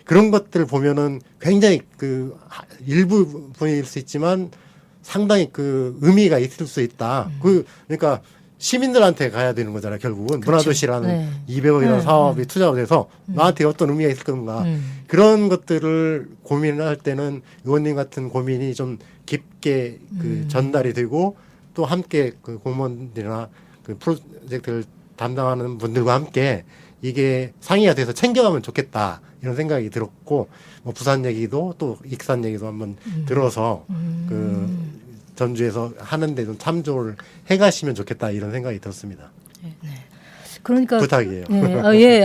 그런 것들 보면은 굉장히 그 일부 분일 수 있지만 상당히 그 의미가 있을 수 있다. 그러니까 시민들한테 가야 되는 거잖아요. 결국은 그렇죠. 문화도시라는 네. 200억이라는 사업이 투자가 돼서 나한테 어떤 의미가 있을 건가. 그런 것들을 고민할 때는 의원님 같은 고민이 좀 깊게 그 전달이 되고 또 함께 그 공무원들이나 그 프로젝트를 담당하는 분들과 함께 이게 상의가 돼서 챙겨가면 좋겠다 이런 생각이 들었고 뭐 부산 얘기도 또 익산 얘기도 한번 들어서 그 전주에서 하는데 좀 참조를 해가시면 좋겠다 이런 생각이 들었습니다. 그러니까 부탁이에요.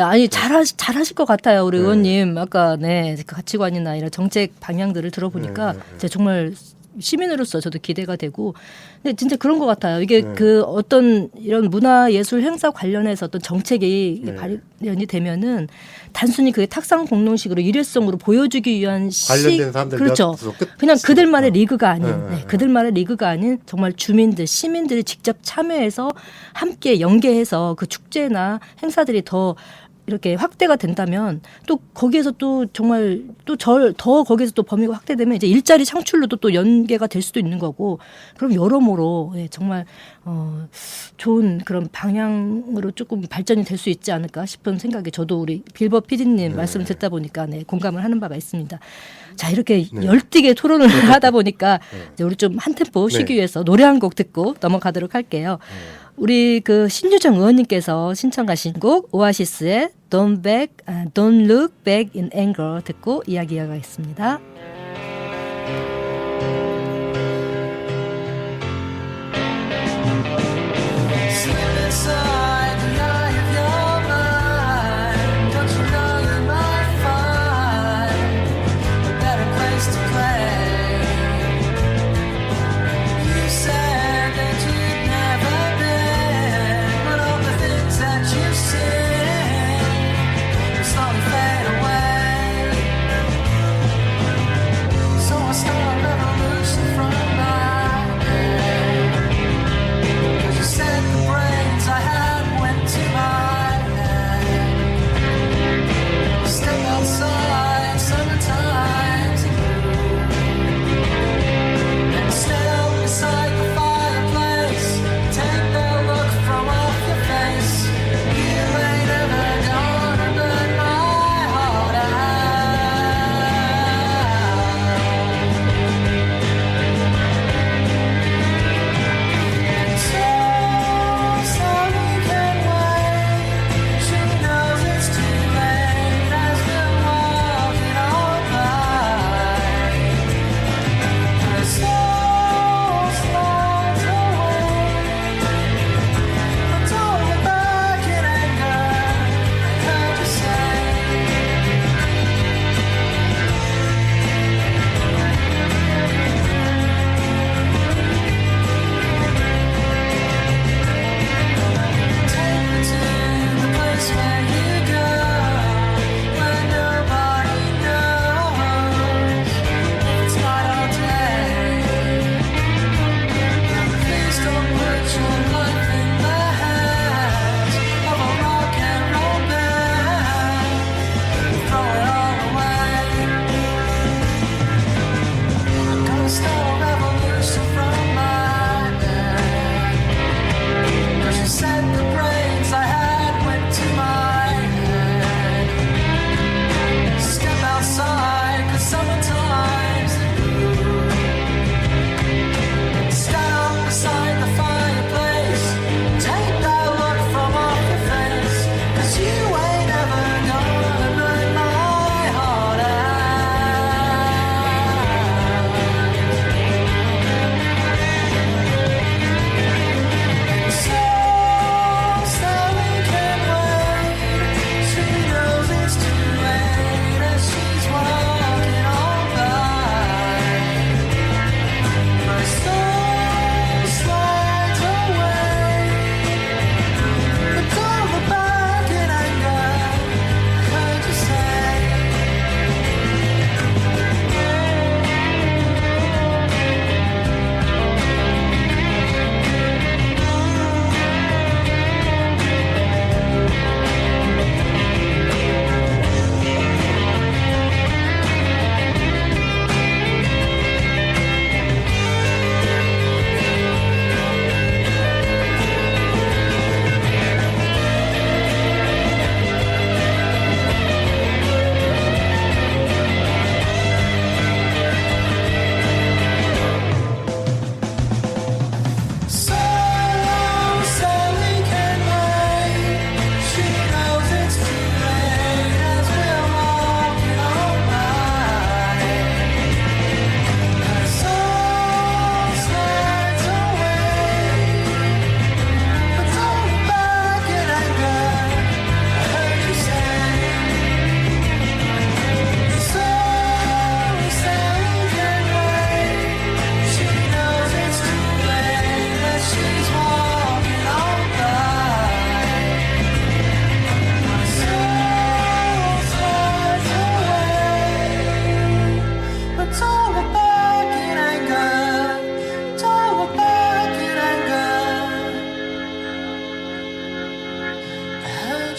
아니 잘하실 것 같아요, 우리 네. 의원님. 아까 그 가치관이나 이런 정책 방향들을 들어보니까 제가 정말 시민으로서 저도 기대가 되고, 근데 진짜 그런 것 같아요. 이게 그 어떤 이런 문화예술 행사 관련해서 어떤 정책이 발현이 되면은 단순히 그게 탁상 공론식으로 일회성으로 보여주기 위한 관련된 사람들 그렇죠. 그냥 그들만의 리그가 아닌 그들만의 리그가 아닌 정말 주민들, 시민들이 직접 참여해서 함께 연계해서 그 축제나 행사들이 더 이렇게 확대가 된다면 또 거기에서 또 정말 더 거기에서 또 범위가 확대되면 이제 일자리 창출로도 또 연계가 될 수도 있는 거고 그럼 여러모로 정말 좋은 그런 방향으로 조금 발전이 될 수 있지 않을까 싶은 생각이 저도 우리 빌버 PD님 말씀을 듣다 보니까 공감을 하는 바가 있습니다. 자 이렇게 열띠게 토론을 하다 보니까 이제 우리 좀 한 템포 쉬기 위해서 노래 한 곡 듣고 넘어가도록 할게요. 우리 그 신유정 의원님께서 신청하신 곡 오아시스의 Don't Look Back in Anger 듣고 이야기 이어가겠습니다. Slowly fade away.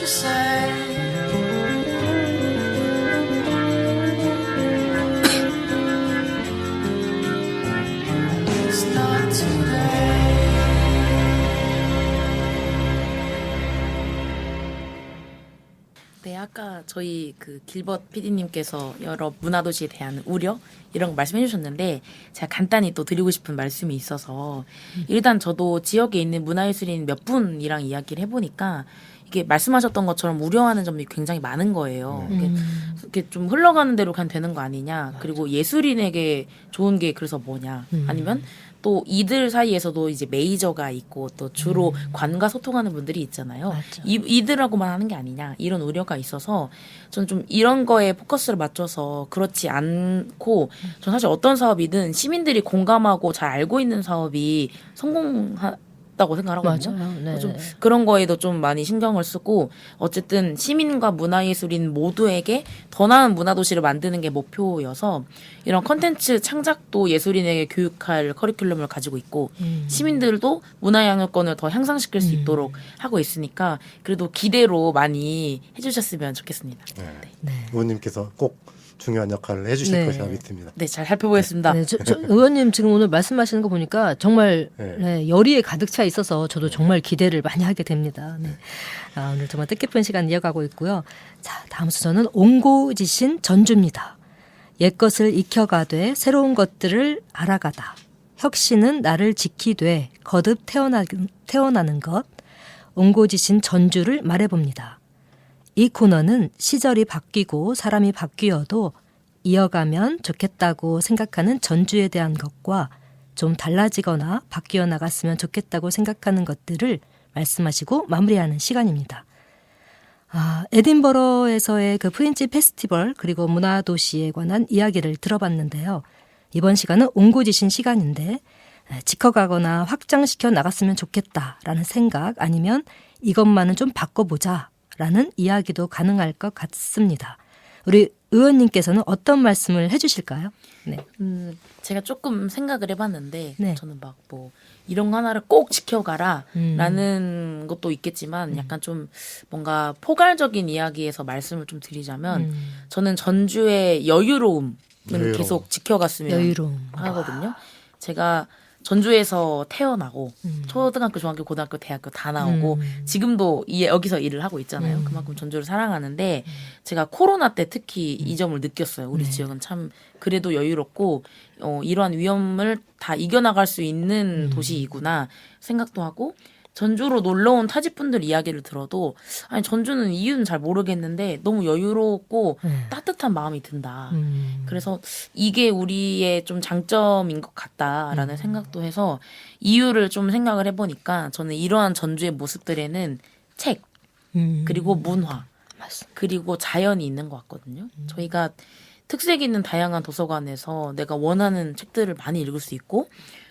say. It's not today. 네, 아까 저희 그 길벗 PD님께서 여러 문화도시에 대한 우려 이런 거 말씀해 주셨는데 제가 간단히 또 드리고 싶은 말씀이 있어서 일단 저도 지역에 있는 문화예술인 몇 분이랑 이야기를 해보니까 이게 말씀하셨던 것처럼 우려하는 점이 굉장히 많은 거예요. 이렇게 좀 흘러가는 대로 그냥 되는 거 아니냐. 그리고 예술인에게 좋은 게 그래서 뭐냐. 아니면 또 이들 사이에서도 이제 메이저가 있고 또 주로 관과 소통하는 분들이 있잖아요. 맞죠. 이들하고만 하는 게 아니냐 이런 우려가 있어서 저는 좀 이런 거에 포커스를 맞춰서 그렇지 않고 저는 사실 어떤 사업이든 시민들이 공감하고 잘 알고 있는 사업이 성공하다고 생각하거든요. 맞아요. 네. 좀 그런 거에도 좀 많이 신경을 쓰고 어쨌든 시민과 문화예술인 모두에게 더 나은 문화도시를 만드는 게 목표여서 이런 컨텐츠 창작도 예술인에게 교육할 커리큘럼을 가지고 있고 시민들도 문화 영역권을 더 향상시킬 수 있도록 하고 있으니까 그래도 기대로 많이 해주셨으면 좋겠습니다. 네. 의원님께서 꼭 중요한 역할을 해주실 네. 것이라 믿습니다. 네, 잘 살펴보겠습니다. 네, 저 의원님 지금 오늘 말씀하시는 거 보니까 정말 네. 네, 열의에 가득 차 있어서 저도 정말 기대를 많이 하게 됩니다. 네. 오늘 정말 뜻깊은 시간 이어가고 있고요. 자, 다음 순서는 옹고지신 전주입니다. 옛것을 익혀가되 새로운 것들을 알아가다. 혁신은 나를 지키되 거듭 태어나는 것. 옹고지신 전주를 말해봅니다. 이 코너는 시절이 바뀌고 사람이 바뀌어도 이어가면 좋겠다고 생각하는 전주에 대한 것과 좀 달라지거나 바뀌어 나갔으면 좋겠다고 생각하는 것들을 말씀하시고 마무리하는 시간입니다. 에딘버러에서의 그 프린지 페스티벌 그리고 문화도시에 관한 이야기를 들어봤는데요. 이번 시간은 옹고지신 시간인데 지켜가거나 확장시켜 나갔으면 좋겠다라는 생각 아니면 이것만은 좀 바꿔보자 라는 이야기도 가능할 것 같습니다. 우리 의원님께서는 어떤 말씀을 해주실까요? 네. 제가 조금 생각을 해봤는데 네. 저는 막 뭐 이런 거 하나를 꼭 지켜가라 라는 것도 있겠지만 약간 좀 뭔가 포괄적인 이야기에서 말씀을 좀 드리자면 저는 전주의 여유로움을 계속 지켜갔으면 여유로움. 하거든요. 제가 전주에서 태어나고 초등학교, 중학교, 고등학교, 대학교 다 나오고 지금도 여기서 일을 하고 있잖아요. 그만큼 전주를 사랑하는데 제가 코로나 때 특히 이 점을 느꼈어요. 우리 지역은 참 그래도 여유롭고 이러한 위험을 다 이겨나갈 수 있는 도시이구나 생각도 하고 전주로 놀러 온 타지분들 이야기를 들어도 아니 전주는 이유는 잘 모르겠는데 너무 여유롭고 따뜻한 마음이 든다. 그래서 이게 우리의 좀 장점인 것 같다라는 생각도 해서 이유를 좀 생각을 해보니까 저는 이러한 전주의 모습들에는 책 그리고 문화 그리고 자연이 있는 것 같거든요. 저희가 특색 있는 다양한 도서관에서 내가 원하는 책들을 많이 읽을 수 있고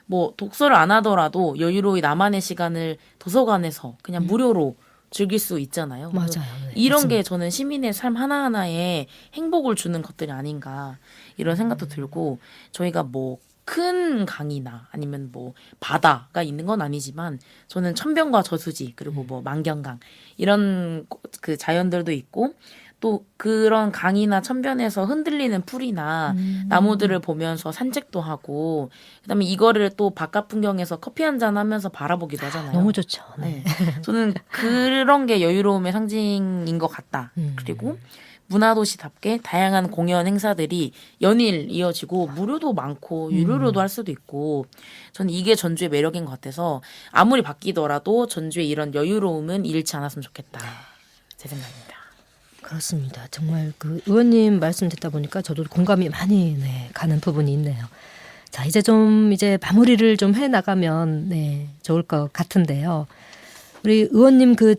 뭐 독서를 안 하더라도 여유로이 나만의 시간을 도서관에서 그냥 무료로 즐길 수 있잖아요. 맞아요. 네, 이런 맞습니다. 게 저는 시민의 삶 하나하나에 행복을 주는 것들이 아닌가 이런 생각도 들고 저희가 뭐 큰 강이나 아니면 뭐 바다가 있는 건 아니지만 저는 천변과 저수지 그리고 뭐 만경강 이런 그 자연들도 있고 또 그런 강이나 천변에서 흔들리는 풀이나 나무들을 보면서 산책도 하고 그다음에 이거를 또 바깥 풍경에서 커피 한잔 하면서 바라보기도 하잖아요. 너무 좋죠. 네. 저는 그런 게 여유로움의 상징인 것 같다. 그리고 문화도시답게 다양한 공연 행사들이 연일 이어지고 무료도 많고 유료로도 할 수도 있고 저는 이게 전주의 매력인 것 같아서 아무리 바뀌더라도 전주의 이런 여유로움은 잃지 않았으면 좋겠다. 제 생각입니다. 그렇습니다. 정말 그 의원님 말씀 듣다 보니까 저도 공감이 많이 가는 부분이 있네요. 자, 이제 마무리를 좀 해 나가면 좋을 것 같은데요. 우리 의원님 그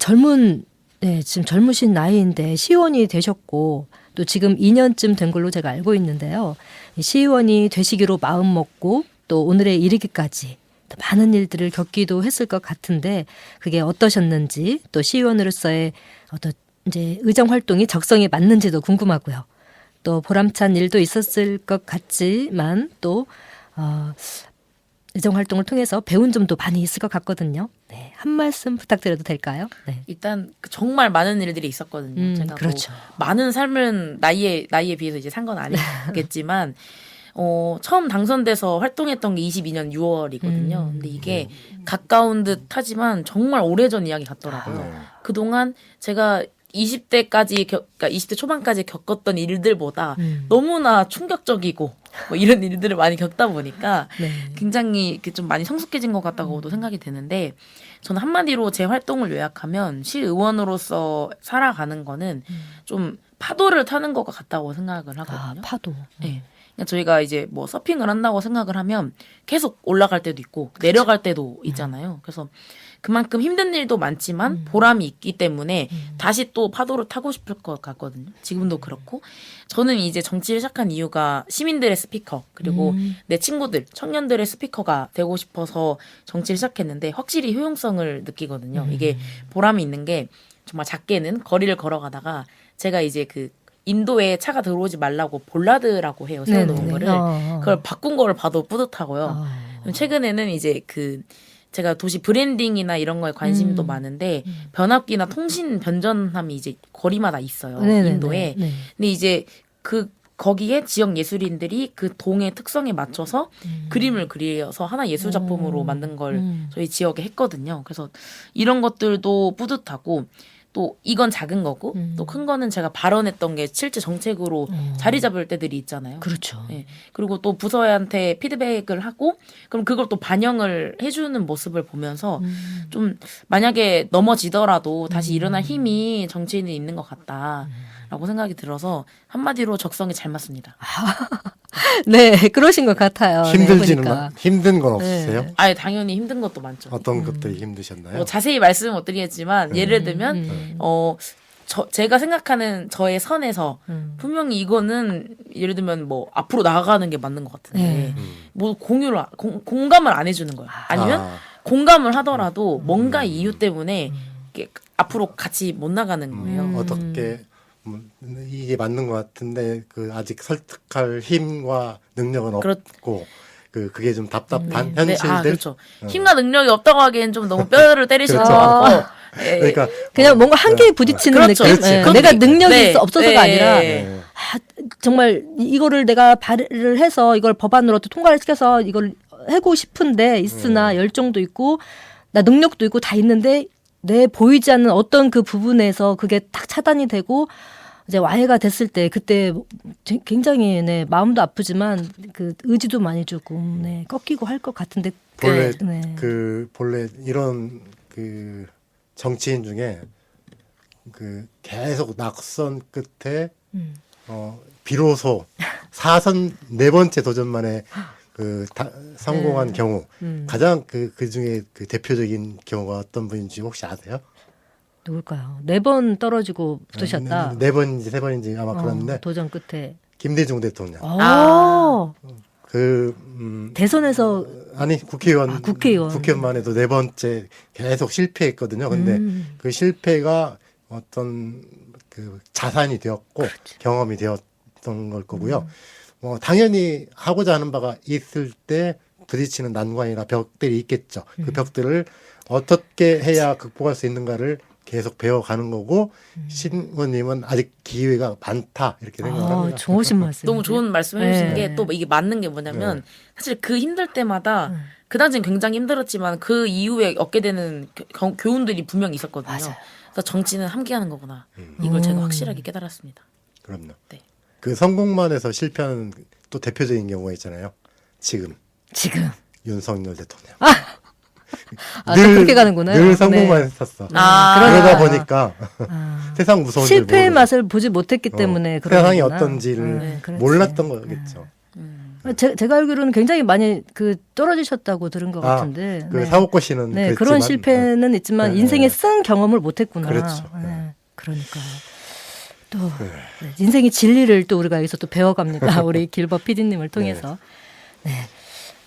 지금 젊으신 나이인데 시의원이 되셨고 또 지금 2년쯤 된 걸로 제가 알고 있는데요. 시의원이 되시기로 마음 먹고 또 오늘에 이르기까지 많은 일들을 겪기도 했을 것 같은데 그게 어떠셨는지 또 시의원으로서의 어떤 이제 의정 활동이 적성에 맞는지도 궁금하고요. 또 보람찬 일도 있었을 것 같지만 또 의정 활동을 통해서 배운 점도 많이 있을 것 같거든요. 네, 한 말씀 부탁드려도 될까요? 네. 일단 정말 많은 일들이 있었거든요. 제가 그렇죠. 뭐 많은 삶은 나이에 비해서 이제 산 건 아니겠지만 처음 당선돼서 활동했던 게 22년 6월이거든요. 근데 이게 가까운 듯 하지만 정말 오래전 이야기 같더라고요. 그동안 제가 20대까지 그러니까 20대 초반까지 겪었던 일들보다 너무나 충격적이고 뭐 이런 일들을 많이 겪다 보니까 네. 굉장히 이렇게 좀 많이 성숙해진 것 같다고도 생각이 되는데 저는 한마디로 제 활동을 요약하면 시의원으로서 살아가는 거는 좀 파도를 타는 것 같다고 생각을 아, 하거든요. 파도. 네. 그러니까 저희가 이제 뭐 서핑을 한다고 생각을 하면 계속 올라갈 때도 있고 내려갈 때도 있잖아요. 그래서 그만큼 힘든 일도 많지만 보람이 있기 때문에 다시 또 파도를 타고 싶을 것 같거든요. 지금도 그렇고 저는 이제 정치를 시작한 이유가 시민들의 스피커 그리고 내 친구들 청년들의 스피커가 되고 싶어서 정치를 시작했는데 확실히 효용성을 느끼거든요. 이게 보람이 있는 게 정말 작게는 거리를 걸어가다가 제가 이제 그 인도에 차가 들어오지 말라고 볼라드라고 해요. 세워놓은 네네네. 거를. 그걸 바꾼 거를 봐도 뿌듯하고요. 최근에는 이제 그 제가 도시 브랜딩이나 이런 거에 관심도 많은데 변압기나 통신 변전함이 이제 거리마다 있어요. 네네네. 인도에. 네. 근데 이제 거기에 지역 예술인들이 그 동의 특성에 맞춰서 그림을 그려서 하나 예술 작품으로 만든 걸 저희 지역에 했거든요. 그래서 이런 것들도 뿌듯하고 또 이건 작은 거고 또 큰 거는 제가 발언했던 게 실제 정책으로 자리 잡을 때들이 있잖아요. 그렇죠. 네. 그리고 또 부서한테 피드백을 하고 그럼 그걸 또 반영을 해주는 모습을 보면서 좀 만약에 넘어지더라도 다시 일어날 힘이 정치인이 있는 것 같다라고 생각이 들어서 한마디로 적성에 잘 맞습니다. 네, 그러신 것 같아요. 힘들지는 네, 보니까. 힘든 건 없으세요? 아예 당연히 힘든 것도 많죠. 어떤 것들이 힘드셨나요? 뭐 자세히 말씀은 못 드리겠지만 예를 들면 제가 생각하는 저의 선에서 분명히 이거는 예를 들면 뭐 앞으로 나아가는 게 맞는 것 같은데 뭐 공감을 안 해주는 거예요. 아니면 공감을 하더라도 뭔가 이유 때문에 이렇게 앞으로 같이 못 나가는 거예요. 어떻게 이게 맞는 것 같은데 그 아직 설득할 힘과 능력은 없고 그게 좀 답답한 네. 현실들. 그렇죠. 힘과 능력이 없다고 하기엔 좀 너무 뼈를 때리실 것 그렇죠. 같고. 예. 그러니까 그냥 뭔가 한계에 부딪히는 그렇죠. 느낌? 그렇지. 예, 그런 내가 느낌. 능력이 네. 없어서가 네. 아니라 네. 정말 이거를 내가 발의를 해서 이걸 법안으로 또 통과를 시켜서 이걸 하고 싶은데 있으나 열정도 있고 나 능력도 있고 다 있는데 내 보이지 않는 어떤 그 부분에서 그게 딱 차단이 되고 이제 와해가 됐을 때 그때 굉장히 네, 마음도 아프지만 그 의지도 많이 주고 네, 꺾이고 할 것 같은데 본래 네. 본래 이런 그 정치인 중에 그 계속 낙선 끝에 비로소 4선 네 번째 도전 만에 성공한 경우 가장 그 중에 그 대표적인 경우가 어떤 분인지 혹시 아세요? 누굴까요? 4번 떨어지고 붙으셨다. 네 번인지 세 번인지 아마 그런데 도전 끝에. 김대중 대통령. 대선에서 아니 국회의원 국회의원. 해도 네 번째 계속 실패했거든요. 근데 그 실패가 어떤 그 자산이 되었고 경험이 되었던 걸 거고요. 당연히 하고자 하는 바가 있을 때 부딪히는 난관이나 벽들이 있겠죠. 그 벽들을 어떻게 해야 극복할 수 있는가를 계속 배워가는 거고 신부님은 아직 기회가 많다 이렇게 생각을 합니다. 좋으신 말씀. 너무 좋은 말씀 해주신 네. 게 또 이게 맞는 게 뭐냐면 사실 그 힘들 때마다 그 당시엔 굉장히 힘들었지만 그 이후에 얻게 되는 교훈들이 분명히 있었거든요. 맞아요. 그래서 정치는 함께하는 거구나. 이걸 제가 확실하게 깨달았습니다. 그럼요. 네. 그 성공만 해서 실패하는 또 대표적인 경우가 있잖아요. 지금 윤석열 대통령. 또 그렇게 가는구나. 늘 성공만 네. 했었어. 그러니까. 그러다 보니까 세상 무서운 줄 실패의 모르고. 맛을 보지 못했기 때문에 그런 세상이 거구나. 어떤지를 그렇지. 몰랐던 거겠죠. 제가 알기로는 굉장히 많이 떨어지셨다고 들은 것 같은데. 그 사고코 씨는 네, 그랬지만, 그런 실패는 있지만 네. 인생에 쓴 경험을 못했구나. 그렇죠. 네. 그러니까 또 네, 인생의 진리를 또 우리가 여기서 또 배워갑니다. 우리 길버 PD님을 통해서. 네.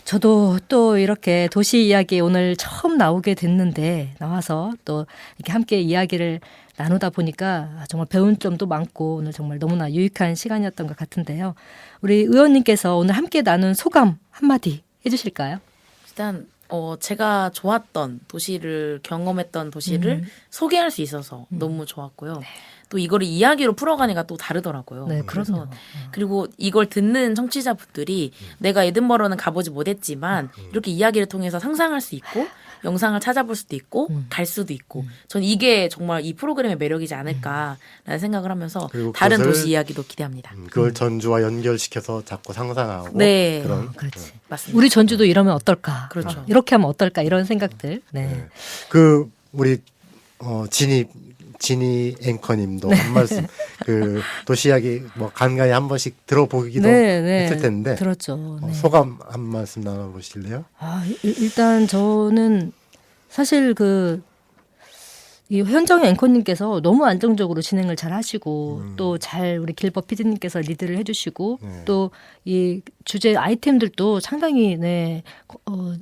저도 또 이렇게 도시 이야기 오늘 처음 나오게 됐는데 나와서 또 이렇게 함께 이야기를 나누다 보니까 정말 배운 점도 많고 오늘 정말 너무나 유익한 시간이었던 것 같은데요. 우리 의원님께서 오늘 함께 나눈 소감 한마디 해주실까요? 일단 제가 좋았던 도시를 경험했던 도시를 소개할 수 있어서 너무 좋았고요. 또 이거를 이야기로 풀어가니까 또 다르더라고요. 네, 그래서 그럼요. 그리고 이걸 듣는 청취자분들이 내가 에든버러는 가보지 못했지만 이렇게 이야기를 통해서 상상할 수 있고 영상을 찾아볼 수도 있고 갈 수도 있고 전 이게 정말 이 프로그램의 매력이지 않을까라는 생각을 하면서 그리고 다른 그것을 도시 이야기도 기대합니다. 그걸 전주와 연결시켜서 자꾸 상상하고 네. 그런 그렇지. 맞습니다. 우리 전주도 이러면 어떨까? 그렇죠. 이렇게 하면 어떨까? 이런 생각들. 네. 그 우리 지니 앵커님도 한 말씀 그 도시 이야기 뭐 간간히 한 번씩 들어보기도 했을 텐데 들었죠. 네. 소감 한 말씀 나눠보실래요? 일단 저는 사실 이 현정 앵커님께서 너무 안정적으로 진행을 잘 하시고 또 잘 우리 길버 PD님께서 리드를 해주시고 또 이 주제 아이템들도 상당히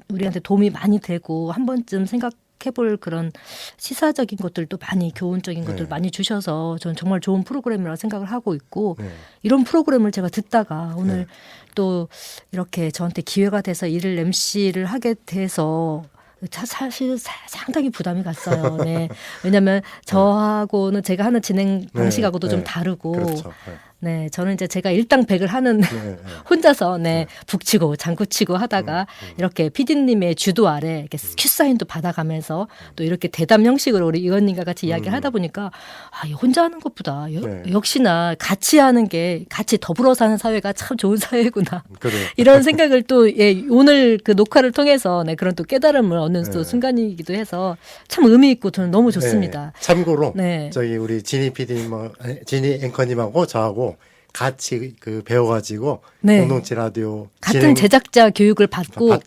우리한테 도움이 많이 되고 한 번쯤 생각해볼 그런 시사적인 것들도 많이 교훈적인 것들 많이 주셔서 저는 정말 좋은 프로그램이라고 생각을 하고 있고 이런 프로그램을 제가 듣다가 오늘 또 이렇게 저한테 기회가 돼서 이를 MC를 하게 돼서 사실 상당히 부담이 갔어요. 네. 왜냐하면 저하고는 제가 하는 진행 방식하고도 좀 다르고, 그렇죠. 네, 저는 이제 제가 일당백을 하는 혼자서 북치고 장구치고 하다가 이렇게 PD님의 주도 아래 이렇게 큐 사인도 받아가면서 또 이렇게 대담 형식으로 우리 의원님과 같이 이야기를 하다 보니까 이 혼자 하는 것보다 역시나 같이 하는 게 같이 더불어 사는 사회가 참 좋은 사회구나. 그래. 이런 생각을 또 오늘 그 녹화를 통해서 그런 또 깨달음을 얻는 또 순간이기도 해서 참 의미 있고 저는 너무 좋습니다. 참고로 네. 저희 우리 지니 PD님, 지니 앵커님하고 저하고 같이 배워가지고 공동체 라디오 같은 제작자 교육을 받고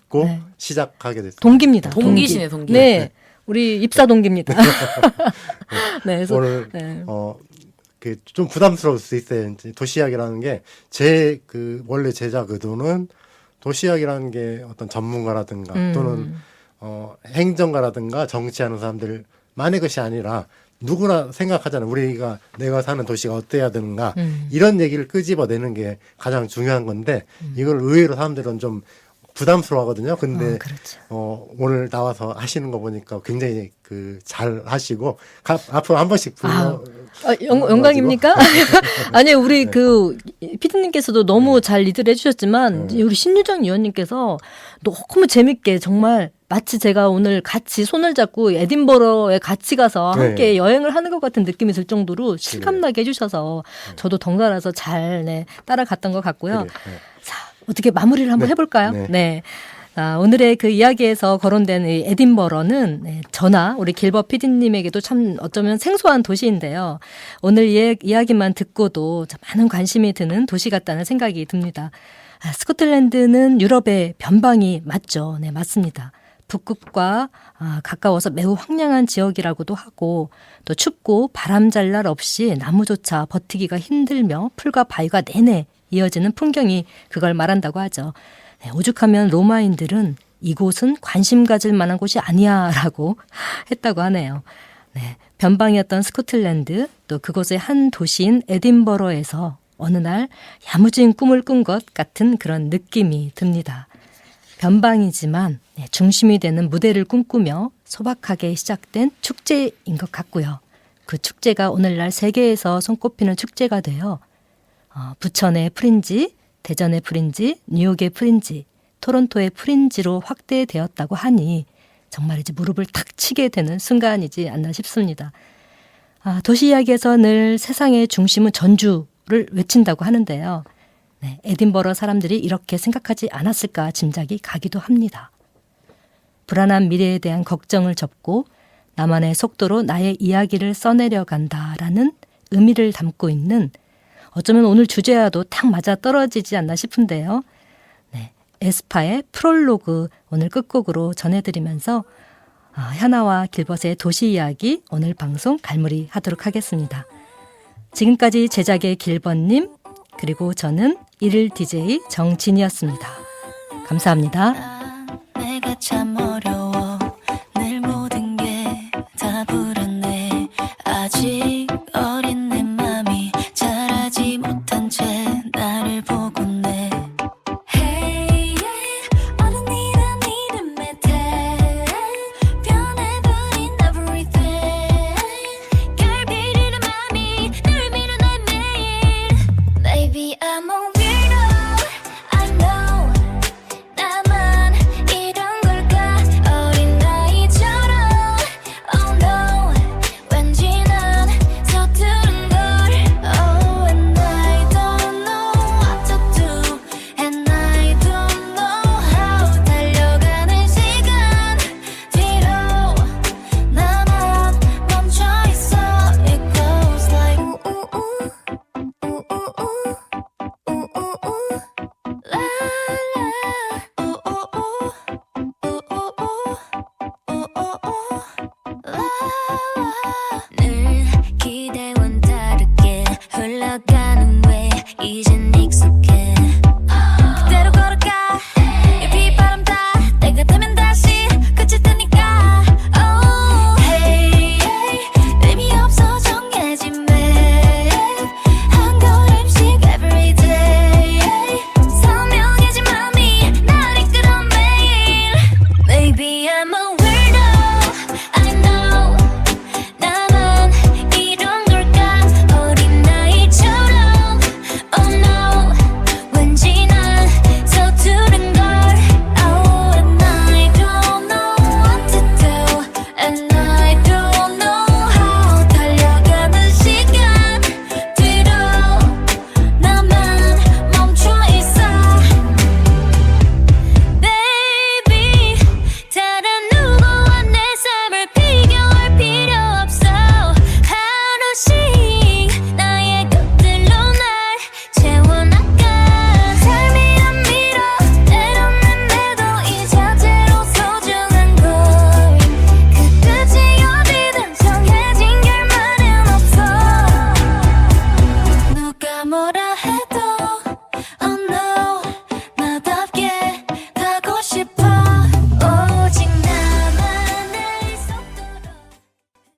시작하게 됐어요. 동기입니다. 동기시네, 동기. 네, 우리 입사 동기입니다. 네, 그래서 오늘 좀 부담스러울 수 있어요. 도시이야기라는 게 제 원래 제작 의도는 도시이야기라는 게 어떤 전문가라든가 또는 행정가라든가 정치하는 사람들만의 것이 아니라 누구나 생각하잖아요. 내가 사는 도시가 어때야 되는가 이런 얘기를 끄집어내는 게 가장 중요한 건데 이걸 의외로 사람들은 좀 부담스러워하거든요. 근데 그렇죠. 오늘 나와서 하시는 거 보니까 굉장히 잘 하시고 앞으로 한 번씩 불러. 영광입니까? 아니 우리 피디님께서도 너무 잘 리드를 해주셨지만 우리 신유정 위원님께서 너무 재밌게 정말 마치 제가 오늘 같이 손을 잡고 에딘버러에 같이 가서 함께 여행을 하는 것 같은 느낌이 들 정도로 실감나게 해주셔서 저도 덩달아서 잘 따라갔던 것 같고요. 자, 어떻게 마무리를 한번 해볼까요? 네. 오늘의 그 이야기에서 거론된 이 에딘버러는 저나 우리 길버 PD님에게도 참 어쩌면 생소한 도시인데요. 오늘 이야기만 듣고도 많은 관심이 드는 도시 같다는 생각이 듭니다. 스코틀랜드는 유럽의 변방이 맞죠. 네, 맞습니다. 북극과 가까워서 매우 황량한 지역이라고도 하고 또 춥고 바람잘 날 없이 나무조차 버티기가 힘들며 풀과 바위가 내내 이어지는 풍경이 그걸 말한다고 하죠. 네, 오죽하면 로마인들은 이곳은 관심 가질 만한 곳이 아니야라고 했다고 하네요. 네, 변방이었던 스코틀랜드 또 그곳의 한 도시인 에딘버러에서 어느 날 야무진 꿈을 꾼 것 같은 그런 느낌이 듭니다. 변방이지만 중심이 되는 무대를 꿈꾸며 소박하게 시작된 축제인 것 같고요. 그 축제가 오늘날 세계에서 손꼽히는 축제가 되어 부천의 프린지, 대전의 프린지, 뉴욕의 프린지, 토론토의 프린지로 확대되었다고 하니 정말 이제 무릎을 탁 치게 되는 순간이지 않나 싶습니다. 도시 이야기에서 늘 세상의 중심은 전주를 외친다고 하는데요. 네, 에딘버러 사람들이 이렇게 생각하지 않았을까 짐작이 가기도 합니다. 불안한 미래에 대한 걱정을 접고 나만의 속도로 나의 이야기를 써내려 간다라는 의미를 담고 있는 어쩌면 오늘 주제와도 딱 맞아 떨어지지 않나 싶은데요. 네, 에스파의 프롤로그 오늘 끝곡으로 전해드리면서 현아와 길벗의 도시 이야기 오늘 방송 갈무리하도록 하겠습니다. 지금까지 제작의 길벗님 그리고 저는 일일 DJ 정진이었습니다. 감사합니다. 내가 참 어려